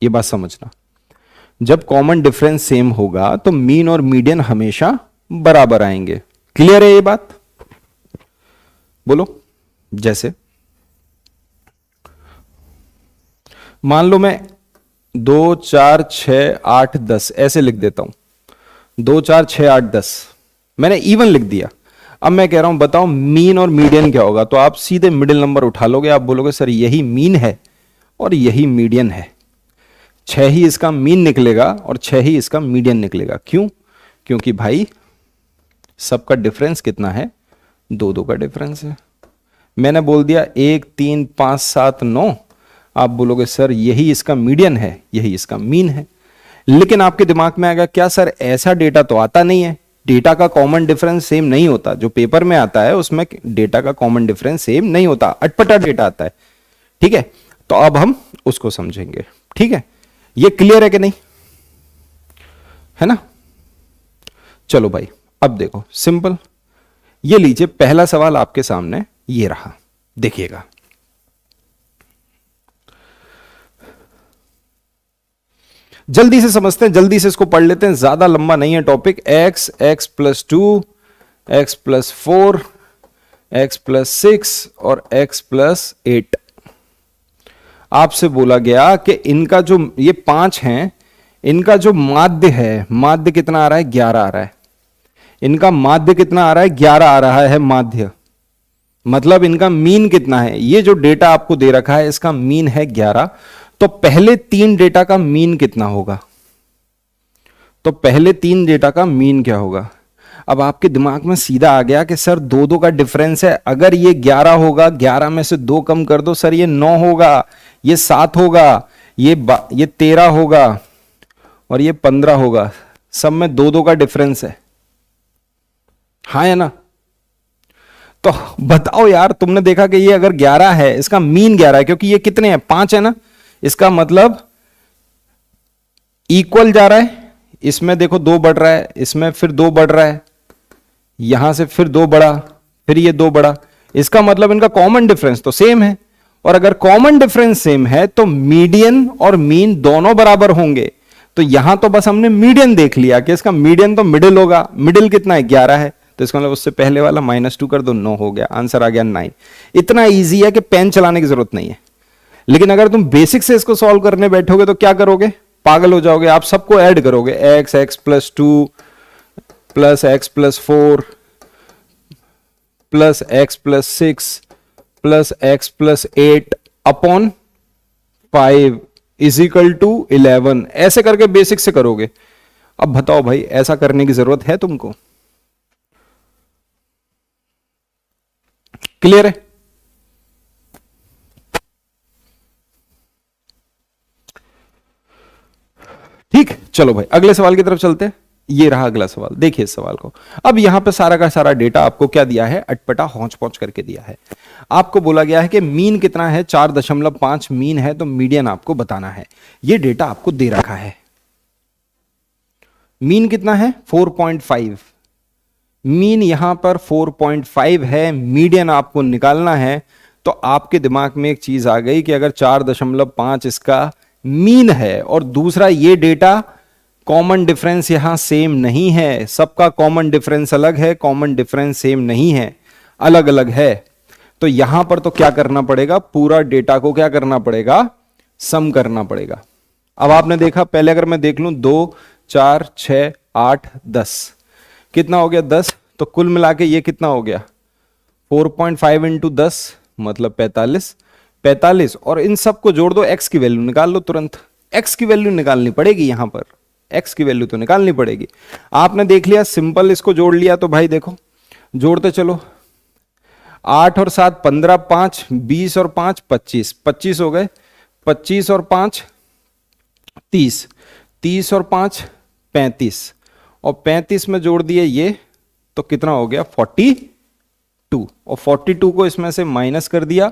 ये बात समझना, जब कॉमन डिफरेंस सेम होगा तो मीन और मीडियन हमेशा बराबर आएंगे। क्लियर है ये बात, बोलो। जैसे मान लो मैं 2 4 6 8 10 ऐसे लिख देता हूं, 2 4 6 8 10 मैंने इवन लिख दिया। अब मैं कह रहा हूं बताओ मीन और मीडियन क्या होगा, तो आप सीधे मिडिल नंबर उठा लोगे, आप बोलोगे सर यही मीन है और यही मीडियन है। 6 ही इसका मीन निकलेगा और 6 ही इसका मीडियन निकलेगा। क्यों, क्योंकि भाई सबका डिफरेंस कितना है, 2 2 का डिफरेंस है। मैंने बोल दिया 1 3 5 7 9, आप बोलोगे सर यही इसका मीडियन है, यही इसका मीन है। लेकिन आपके दिमाग में आएगा क्या सर ऐसा डेटा तो आता नहीं है, डेटा का कॉमन डिफरेंस सेम नहीं होता, जो पेपर में आता है उसमें डेटा का कॉमन डिफरेंस सेम नहीं होता, अटपटा डेटा आता है। ठीक है, तो अब हम उसको समझेंगे। ठीक है, ये क्लियर है कि नहीं, है ना। चलो भाई अब देखो सिंपल, ये लीजिए पहला सवाल आपके सामने ये रहा, देखिएगा। जल्दी से समझते हैं, जल्दी से इसको पढ़ लेते हैं, ज्यादा लंबा नहीं है topic. x x+2 x+4 x+6 और x+8 आपसे बोला गया कि इनका जो ये 5 हैं, इनका जो माध्य है, माध्य कितना आ रहा है, 11 आ रहा है। इनका माध्य कितना आ रहा है, 11 आ रहा है माध्य। मतलब इनका मीन कितना है, ये जो डेटा आपको दे रखा है इसका मीन है 11। तो पहले 3 डेटा का मीन कितना होगा, तो पहले 3 डेटा का मीन क्या होगा। अब आपके दिमाग में सीधा आ गया कि सर 2-2 का डिफरेंस है, अगर ये 11 होगा, 11 में से 2 कम कर दो सर, ये 9 होगा, ये 7 होगा, ये 13 होगा और ये 15 होगा। सब में 2-2 का डिफरेंस है, हाँ या ना। तो बताओ यार, तुमने देखा कि ये अगर 11 है, इसका मीन 11 है, क्योंकि ये कितने हैं, 5 है ना, इसका मतलब इक्वल जा रहा है। इसमें देखो 2 बढ़ रहा है, इसमें फिर 2 बढ़ रहा है, यहां से फिर 2 बढ़ा, फिर ये 2 बढ़ा। इसका मतलब इनका कॉमन डिफरेंस तो सेम है, और अगर कॉमन डिफरेंस सेम है तो मीडियन और मीन दोनों बराबर होंगे। तो यहां तो बस हमने मीडियन देख लिया कि इसका मीडियन तो मिडिल होगा। मिडिल कितना है, 11 है, तो इसका मतलब उससे पहले वाला -2 कर दो, 9 हो गया, आंसर आ गया 9। इतना इजी है कि पेन चलाने की जरूरत नहीं है। लेकिन अगर तुम बेसिक से इसको सॉल्व करने बैठोगे तो क्या करोगे, पागल हो जाओगे। आप सबको ऐड करोगे, x plus 2 plus x plus 4 plus x plus 6 plus x plus 8 upon 5 is equal to 11, ऐसे करके बेसिक से करोगे। अब बताओ भाई, ऐसा करने की जरूरत है तुमको? क्लियर है? ठीक, चलो भाई अगले सवाल की तरफ चलते हैं। ये रहा अगला सवाल, देखिए इस सवाल को। अब यहां पे सारा का सारा डेटा आपको क्या दिया है, अटपटा हौच पौच करके दिया है। आपको बोला गया है कि मीन कितना है, 4.5 मीन है, तो मीडियन आपको बताना है। ये डेटा आपको दे रखा है, मीन कितना है 4.5, मीन यहां पर 4.5 है, मीडियन आपको निकालना है। तो आपके दिमाग में एक चीज आ गई कि अगर 4.5 इसका मीन है और दूसरा ये डेटा कॉमन डिफरेंस यहां सेम नहीं है, सबका कॉमन डिफरेंस अलग है, कॉमन डिफरेंस सेम नहीं है, अलग अलग है, तो यहां पर तो क्या करना पड़ेगा, पूरा डेटा को क्या करना पड़ेगा, सम करना पड़ेगा। अब आपने देखा, पहले अगर मैं देख लूं 2 4 6 8 10 कितना हो गया 10, तो कुल मिला के ये कितना हो गया 4.5 इंटू 10 मतलब 45, और इन सब को जोड़ दो, x की वैल्यू निकाल लो तुरंत। x की वैल्यू निकालनी पड़ेगी, यहां पर x की वैल्यू तो निकालनी पड़ेगी। आपने देख लिया, सिंपल इसको जोड़ लिया, तो भाई देखो जोड़ते चलो, 8 और 7 15, 5 20 और 5 25, 25 हो गए, 25 और 5 30, 30 और 5 35, और 35 में जोड़ दिए ये, तो कितना हो गया 42, और 42 को इसमें से माइनस कर दिया,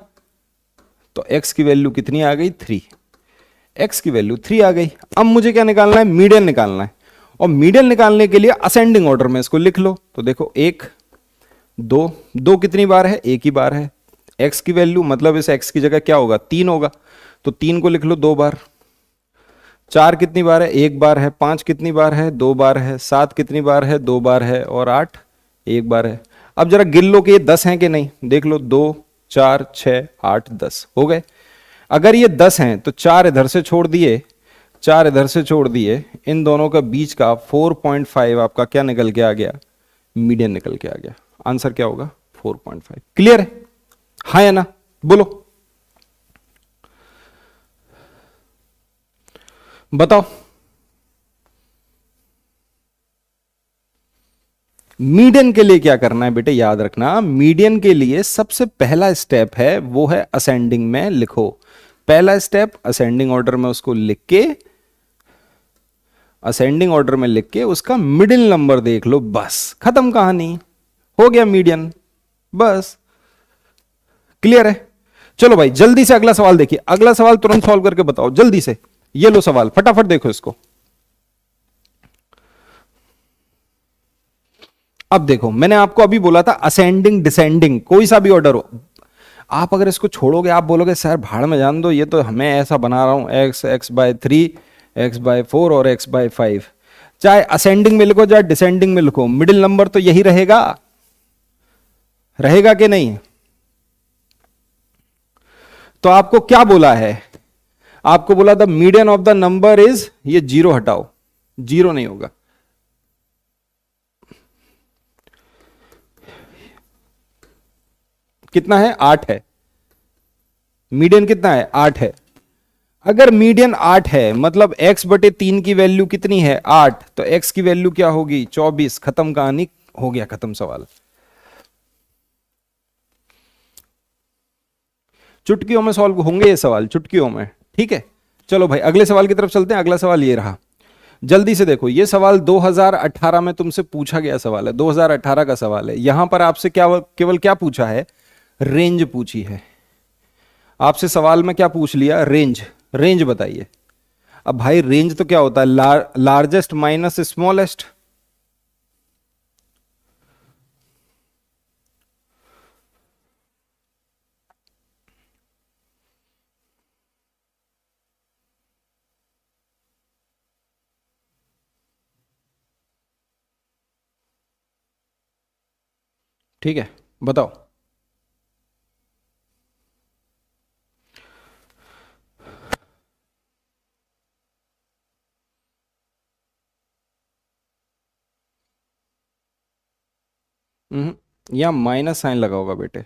तो x की वैल्यू कितनी आ गई 3, x की वैल्यू 3 आ गई। अब मुझे क्या निकालना है, मीडियन निकालना है, और मीडियन निकालने के लिए असेंडिंग ऑर्डर में इसको लिख लो। तो देखो 1 2 2 कितनी बार है, एक ही बार है, x की वैल्यू मतलब इस x की जगह क्या होगा 3 होगा, तो 3 को लिख लो 2 बार। 4 कितनी बार है, एक बार है। 5 कितनी बार है, 2 बार है। 7 कितनी बार है, 2 बार है। और 8 एक बार है। अब जरा गिन लो कि ये 10 हैं कि नहीं, देख लो 2 4 6 8 10 हो गए। अगर ये 10 हैं तो 4 इधर से छोड़ दिए, 4 इधर से छोड़ दिए, इन दोनों का बीच का 4.5 आपका क्या निकल के आ गया, मीडियन निकल के आ गया। आंसर क्या होगा 4.5। क्लियर है, हाँ या ना, बोलो बताओ। मीडियन के लिए क्या करना है बेटे, याद रखना, मीडियन के लिए सबसे पहला स्टेप है वो है असेंडिंग में लिखो। पहला स्टेप असेंडिंग ऑर्डर में उसको लिख के, असेंडिंग ऑर्डर में लिख के उसका मिडिल नंबर देख लो, बस खत्म कहानी, हो गया मीडियन, बस। क्लियर है? चलो भाई जल्दी से अगला सवाल देखिए, अगला सवाल तुरंत सॉल्व करके बताओ जल्दी से। ये लो सवाल, फटाफट देखो इसको। अब देखो, मैंने आपको अभी बोला था असेंडिंग डिसेंडिंग कोई सा भी ऑर्डर हो, आप अगर इसको छोड़ोगे, आप बोलोगे सर भाड़ में जान दो, ये तो हमें ऐसा बना रहा हूं x/3 x/4 और x/5, चाहे असेंडिंग में लिखो चाहे डिसेंडिंग में लिखो, मिडिल नंबर तो यही रहेगा, रहेगा कि नहीं? तो आपको क्या बोला है, आपको बोला the median of the number is, ये जीरो हटाओ, जीरो नहीं होगा, कितना है 8 है, मीडियन कितना है 8 है। अगर मीडियन 8 है मतलब x बटे 3 की वैल्यू कितनी है 8, तो x की वैल्यू क्या होगी 24। खत्म कहानी, हो गया खत्म सवाल। चुटकियों में सॉल्व होंगे ये सवाल, चुटकियों में, ठीक है। चलो भाई अगले सवाल की तरफ चलते हैं। अगला सवाल ये रहा, जल्दी से देखो, ये सवाल 2018 में तुमसे पूछा गया सवाल है, 2018 का सवाल है। यहां पर आपसे क्या केवल क्या पूछा है, रेंज पूछी है। आपसे सवाल में क्या पूछ लिया, रेंज, रेंज बताइए। अब भाई रेंज तो क्या होता है, लार्जेस्ट माइनस स्मॉलेस्ट। ठीक है, बताओ। यहां माइनस साइन लगा होगा बेटे,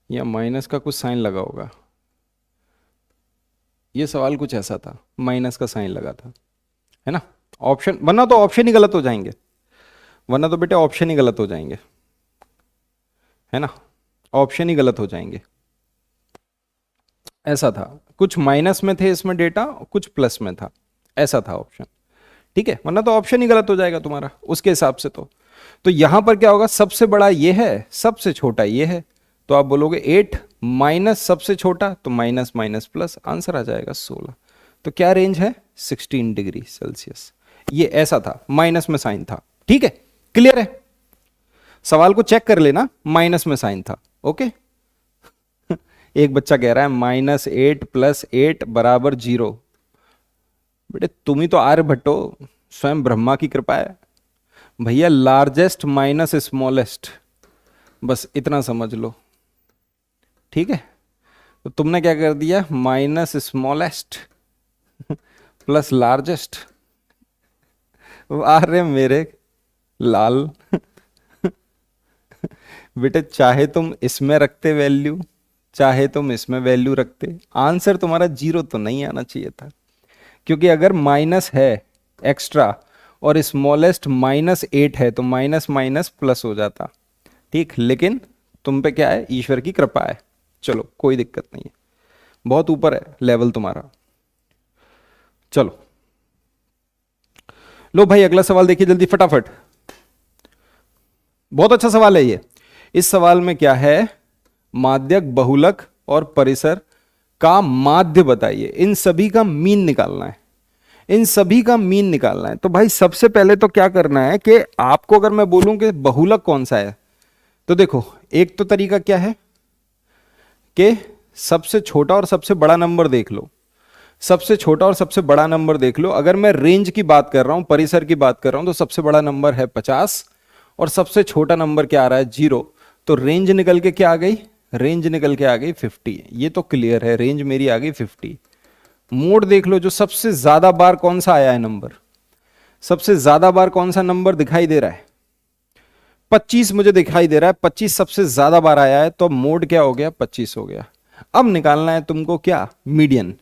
या माइनस का कुछ साइन लगा होगा। ये सवाल कुछ ऐसा था, माइनस का साइन लगा था, है ना। ऑप्शन, वरना तो ऑप्शन ही गलत हो जाएंगे, वरना तो बेटे ऑप्शन ही गलत हो जाएंगे, है ना, ऑप्शन ही गलत हो जाएंगे। ऐसा था, कुछ माइनस में थे इसमें डेटा, कुछ प्लस में था, ऐसा था ऑप्शन, ठीक है। वरना तो ऑप्शन ही गलत हो जाएगा तुम्हारा उसके हिसाब से। तो यहां पर क्या होगा, सबसे बड़ा ये है, सबसे छोटा ये है, तो आप बोलोगे 8 माइनस सबसे छोटा, तो माइनस माइनस प्लस, आंसर आ जाएगा 16। तो क्या रेंज है, 16 डिग्री सेल्सियस। ये ऐसा था, माइनस में साइन था, ठीक है, क्लियर है। सवाल को चेक कर लेना, माइनस में साइन था, ओके। एक बच्चा कह रहा है -8 + 8 = 0। बेटे तुम ही तो आर्यभट्ट हो, स्वयं ब्रह्मा की कृपा है भैया। लार्जेस्ट माइनस स्मॉलेस्ट, बस इतना समझ लो, ठीक है। तो तुमने क्या कर दिया, माइनस स्मॉलेस्ट प्लस लार्जेस्ट। अरे मेरे लाल बेटे, चाहे तुम इसमें रखते वैल्यू, चाहे तुम इसमें वैल्यू रखते, आंसर तुम्हारा 0 तो नहीं आना चाहिए था। क्योंकि अगर माइनस है एक्स्ट्रा और स्मॉलेस्ट -8 है तो माइनस माइनस प्लस हो जाता, ठीक। लेकिन तुम पे क्या है, ईश्वर की कृपा है, चलो कोई दिक्कत नहीं है, बहुत ऊपर है लेवल तुम्हारा। चलो लो भाई अगला सवाल देखिए जल्दी फटाफट, बहुत अच्छा सवाल है ये। इस सवाल में क्या है, माध्यक, बहुलक और परिसर का माध्य बताइए। इन सभी का मीन निकालना है, इन सभी का मीन निकालना है। तो भाई सबसे पहले तो क्या करना है कि आपको अगर मैं बोलूं कि बहुलक कौन सा है, तो देखो एक तो तरीका क्या है कि सबसे छोटा और सबसे बड़ा नंबर देख लो, सबसे छोटा और सबसे बड़ा नंबर देख लो। अगर मैं रेंज की बात कर रहा हूं, परिसर की बात कर रहा हूं, तो सबसे बड़ा नंबर है 50 और सबसे छोटा नंबर क्या आ रहा है 0। तो रेंज निकल के क्या आ गई, रेंज निकल के आ गई 50। ये तो क्लियर है, रेंज मेरी आ गई 50। मोड देख लो, जो सबसे ज्यादा बार कौन सा आया है नंबर, सबसे ज्यादा बार कौन सा नंबर दिखाई दे रहा है, 25 मुझे दिखाई दे रहा है, 25 सबसे ज्यादा बार आया है, तो मोड क्या हो गया 25 हो गया। अब निकालना है तुमको क्या, मीडियन।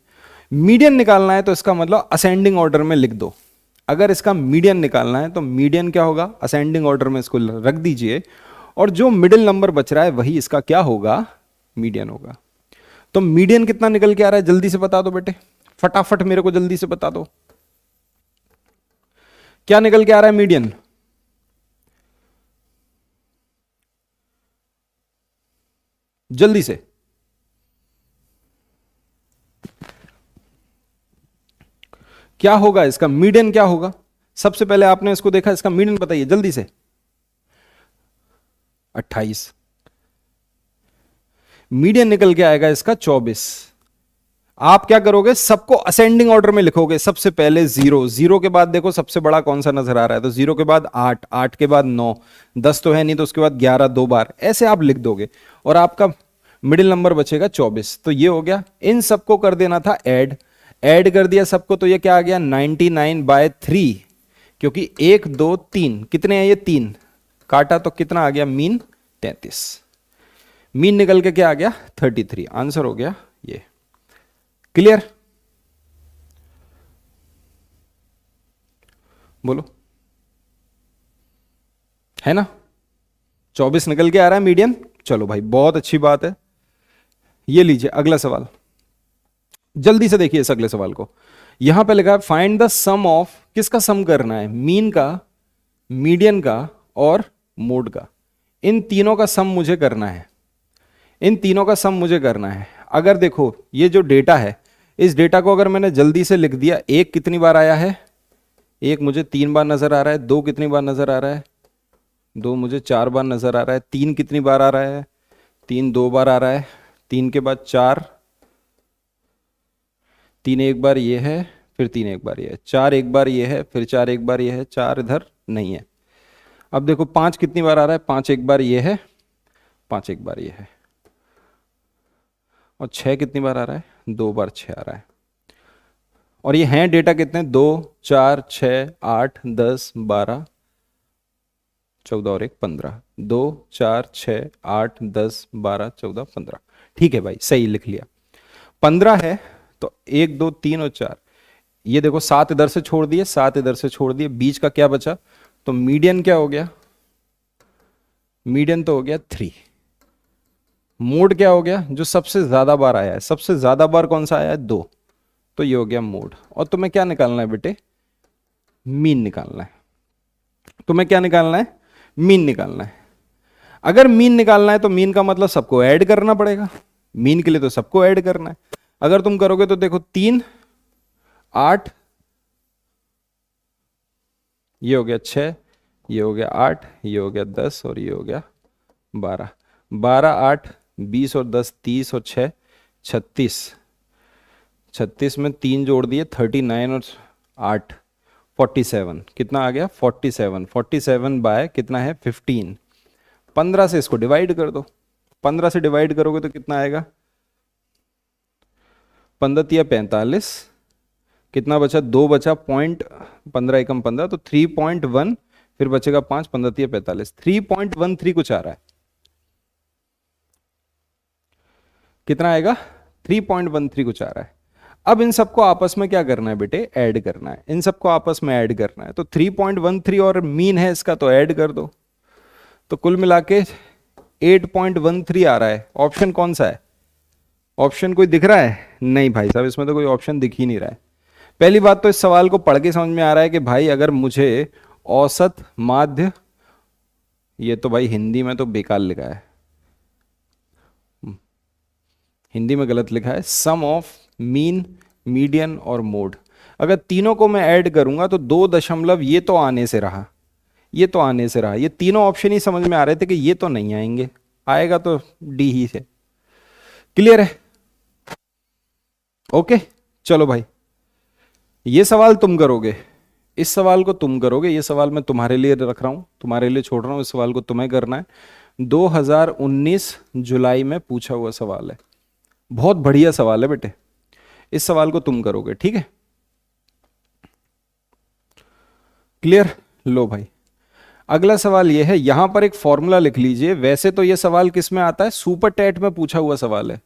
मीडियन निकालना है तो इसका मतलब असेंडिंग ऑर्डर में लिख दो। अगर इसका मीडियन निकालना है तो मीडियन क्या होगा, असेंडिंग ऑर्डर में इसको रख दीजिए, और जो मिडिल नंबर बच रहा है वही इसका क्या होगा, मीडियन होगा। तो मीडियन कितना निकल के आ रहा है, जल्दी से बता दो बेटे, फटाफट मेरे को जल्दी से बता दो, क्या निकल के आ रहा है मीडियन। जल्दी से, क्या होगा इसका मीडियन, क्या होगा। सबसे पहले आपने इसको देखा, इसका मीडियन बताइए जल्दी से। 28, मीडियन निकल के आएगा इसका 24। आप क्या करोगे, सबको असेंडिंग ऑर्डर में लिखोगे। सबसे पहले 0, 0 के बाद देखो सबसे बड़ा कौन सा नजर आ रहा है, तो 0 के बाद 8, 8 के बाद 9, 10 तो है नहीं, तो उसके बाद 11 दो बार, ऐसे आप लिख दोगे और आपका मिडिल नंबर बचेगा 24, तो ये हो गया। इन सबको कर देना था ऐड, ऐड कर दिया सबको, तो ये क्या आ गया 99/3, क्योंकि 1 2 3 कितने हैं ये 3, काटा तो कितना आ गया मीन 33, मीन निकल के क्या आ गया 33, आंसर हो गया ये। क्लियर, बोलो, है ना? 24 निकल के आ रहा है मीडियन। चलो भाई बहुत अच्छी बात है। ये लीजिए अगला सवाल, जल्दी से देखिए इस अगले सवाल को। यहां पे लिखा है फाइंड द सम ऑफ, किसका सम करना है, मीन का, मीडियन का और मोड का। इन तीनों का सम मुझे करना है, इन तीनों का सम मुझे करना है। अगर देखो ये जो डेटा है, इस डेटा को अगर मैंने जल्दी से लिख दिया, एक कितनी बार आया है, एक मुझे 3 बार नजर आ रहा है, दो कितनी बार नजर आ रहा है, दो मुझे 4 बार नजर आ रहा है, तीन कितनी बार आ रहा है, तीन 2 बार आ रहा है, तीन के बाद 4, तीन एक बार ये है, फिर तीन एक बार ये है, 4 एक बार ये है, फिर 4 एक बार ये है, 4 इधर नहीं है। अब देखो 5 कितनी बार आ रहा है, 5 एक बार ये है, 5 एक बार ये है, और 6 कितनी बार आ रहा है, 2 बार 6 आ रहा है। और ये हैं डेटा कितने, 2 4 6 8 10 12 14 और 1 15, 2 4 6 8 10 12 14 15। ठीक है भाई सही लिख लिया, 15 है तो 1 2 3 और 4, ये देखो 7 इधर से छोड़ दिए, 7 इधर से छोड़ दिए, बीच का क्या बचा, तो मीडियन क्या हो गया, मीडियन तो हो गया 3। मोड क्या हो गया, जो सबसे ज्यादा बार आया है, सबसे ज्यादा बार कौन सा आया है 2, तो ये हो गया मोड। और तुम्हें क्या निकालना है बेटे, मीन निकालना है, तुम्हें क्या निकालना है, मीन निकालना है। अगर मीन निकालना है तो मीन का मतलब सबको ऐड करना पड़ेगा, मीन के लिए तो सबको ऐड करना है। अगर तुम करोगे तो देखो 3 8, ये हो गया 6, ये हो गया 8, ये हो गया 10 और ये हो गया 12, 12 8 20 और 10 30 और 6 36, 36 में 3 जोड़ दिए 39 और 8 47, कितना आ गया 47, 47 बाय कितना है 15, 15 से इसको डिवाइड कर दो, 15 से डिवाइड करोगे तो कितना आएगा, 15 तिया 45, कितना बचा, 2 बचा, पॉइंट 15 एकम 15 तो 3.1, फिर बचेगा 5, 15 तिया 45, 3.13 कुछ आ रहा है, कितना आएगा 3.13 कुछ आ रहा है। अब इन सबको आपस में क्या करना है बेटे, ऐड करना है, इन सबको आपस में ऐड करना है। तो 3.13 और मीन है इसका, तो ऐड कर दो, तो कुल मिला के 8.13 आ रहा है। ऑप्शन कौन सा है, ऑप्शन कोई दिख रहा है, नहीं भाई साहब इसमें तो कोई ऑप्शन दिख ही नहीं रहा है। पहली बात तो इस सवाल को पढ़ के समझ में आ रहा है कि भाई अगर मुझे औसत माध्य, ये तो भाई हिंदी में तो बेकार लिखा है, हिंदी में गलत लिखा है, सम ऑफ मीन मीडियन और मोड, अगर तीनों को मैं ऐड करूंगा तो 2 दशमलव ये तो आने से रहा, ये तो आने से रहा, ये तीनों ऑप्शन ही समझ में आ रहे थे कि ये तो नहीं आएंगे, आएगा तो डी ही से। क्लियर है, ओके चलो भाई, ये सवाल तुम करोगे, इस सवाल को तुम करोगे, ये सवाल मैं तुम्हारे लिए रख रहा हूं, तुम्हारे लिए छोड़ रहा हूं, इस सवाल को तुम्हें करना है। 2019 जुलाई में पूछा हुआ सवाल है, बहुत बढ़िया सवाल है बेटे, इस सवाल को तुम करोगे, ठीक है? क्लियर, लो भाई अगला सवाल ये है, यहां पर एक फॉर्मूला लिख लीजिए। वैसे तो ये सवाल किस में आता है, सुपर टेट में पूछा हुआ सवाल है,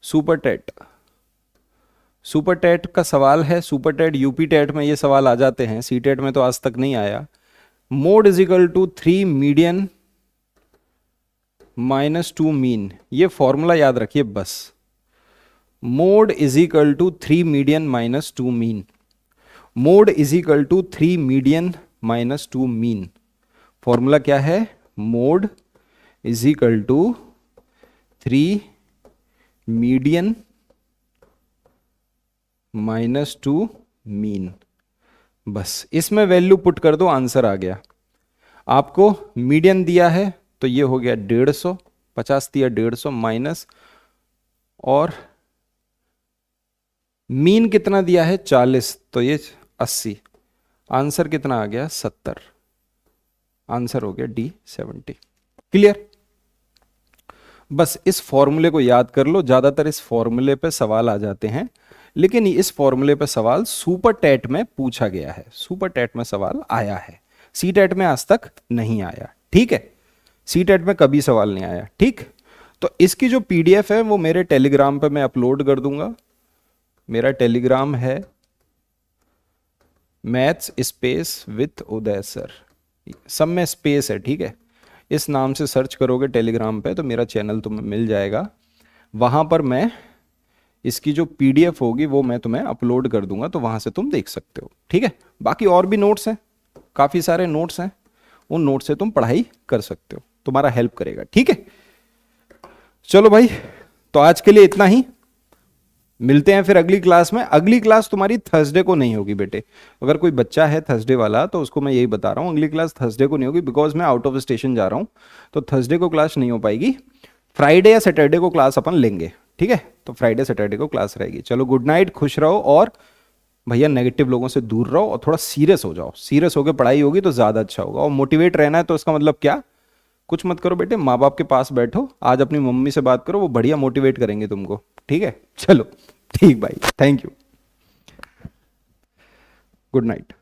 सुपर टेट, सुपर टेट का सवाल है, सुपर टेट यूपी टेट में ये सवाल आ जाते हैं, सी टेट में तो आज तक नहीं आया। Mode is equal to 3 median minus 2 mean, ये फॉर्मूला याद रखिए बस, mode is equal to 3 median minus 2 mean, mode is equal to 3 median minus 2 mean. Formula क्या है, mode is equal to 3 median minus 2 mean, बस इसमें वैल्यू पुट कर दो, आंसर आ गया। आपको मीडियन दिया है तो ये हो गया 150, 50 दिया 150 माइनस, और मीन कितना दिया है 40, तो ये 80, आंसर कितना आ गया 70, आंसर हो गया D 70। क्लियर, बस इस फॉर्मूले को याद कर लो, ज्यादातर इस फॉर्मूले पे सवाल आ जाते हैं, लेकिन इस फॉर्मूले पे सवाल सुपर टेट में पूछा गया है, सुपर टेट में सवाल आया है, सी टेट में आज तक नहीं आया, ठीक है, सी टेट में कभी सवाल नहीं आया, ठीक। तो इसकी जो पीडीएफ है वो मेरे टेलीग्राम पे मैं अपलोड कर दूंगा। मेरा टेलीग्राम है maths space with Uday sir, सब में स्पेस है, ठीक है। इस नाम से सर्च करोगे टेलीग्राम पे तो मेरा चैनल तुम्हें मिल जाएगा, वहाँ पर मैं इसकी जो पीडीएफ होगी वो मैं तुम्हें अपलोड कर दूंगा, तो वहाँ से तुम देख सकते हो, ठीक है। बाकी और भी नोट्स हैं, काफ़ी सारे नोट्स हैं, उन नोट से तुम पढ़ाई कर सकते हो, तुम्हारा हेल्प करेगा, ठीक है। चलो भाई, तो आज के लिए इतना ही, मिलते हैं फिर अगली क्लास में। अगली क्लास तुम्हारी थर्सडे को नहीं होगी बेटे, अगर कोई बच्चा है थर्सडे वाला तो उसको मैं यही बता रहा हूँ, अगली क्लास थर्सडे को नहीं होगी, बिकॉज मैं आउट ऑफ स्टेशन जा रहा हूँ, तो थर्सडे को क्लास नहीं हो पाएगी। फ्राइडे या सैटरडे को क्लास अपन लेंगे, ठीक है, तो फ्राइडे सैटरडे को क्लास रहेगी। चलो गुड नाइट, खुश रहो, और भैया नेगेटिव लोगों से दूर रहो, और थोड़ा सीरियस हो जाओ, सीरियस होकर पढ़ाई होगी तो ज़्यादा अच्छा होगा। और मोटिवेट रहना है तो इसका मतलब क्या, कुछ मत करो बेटे, माँ बाप के पास बैठो, आज अपनी मम्मी से बात करो, वो बढ़िया मोटिवेट करेंगे तुमको, ठीक है। चलो ठीक भाई, थैंक यू, गुड नाइट।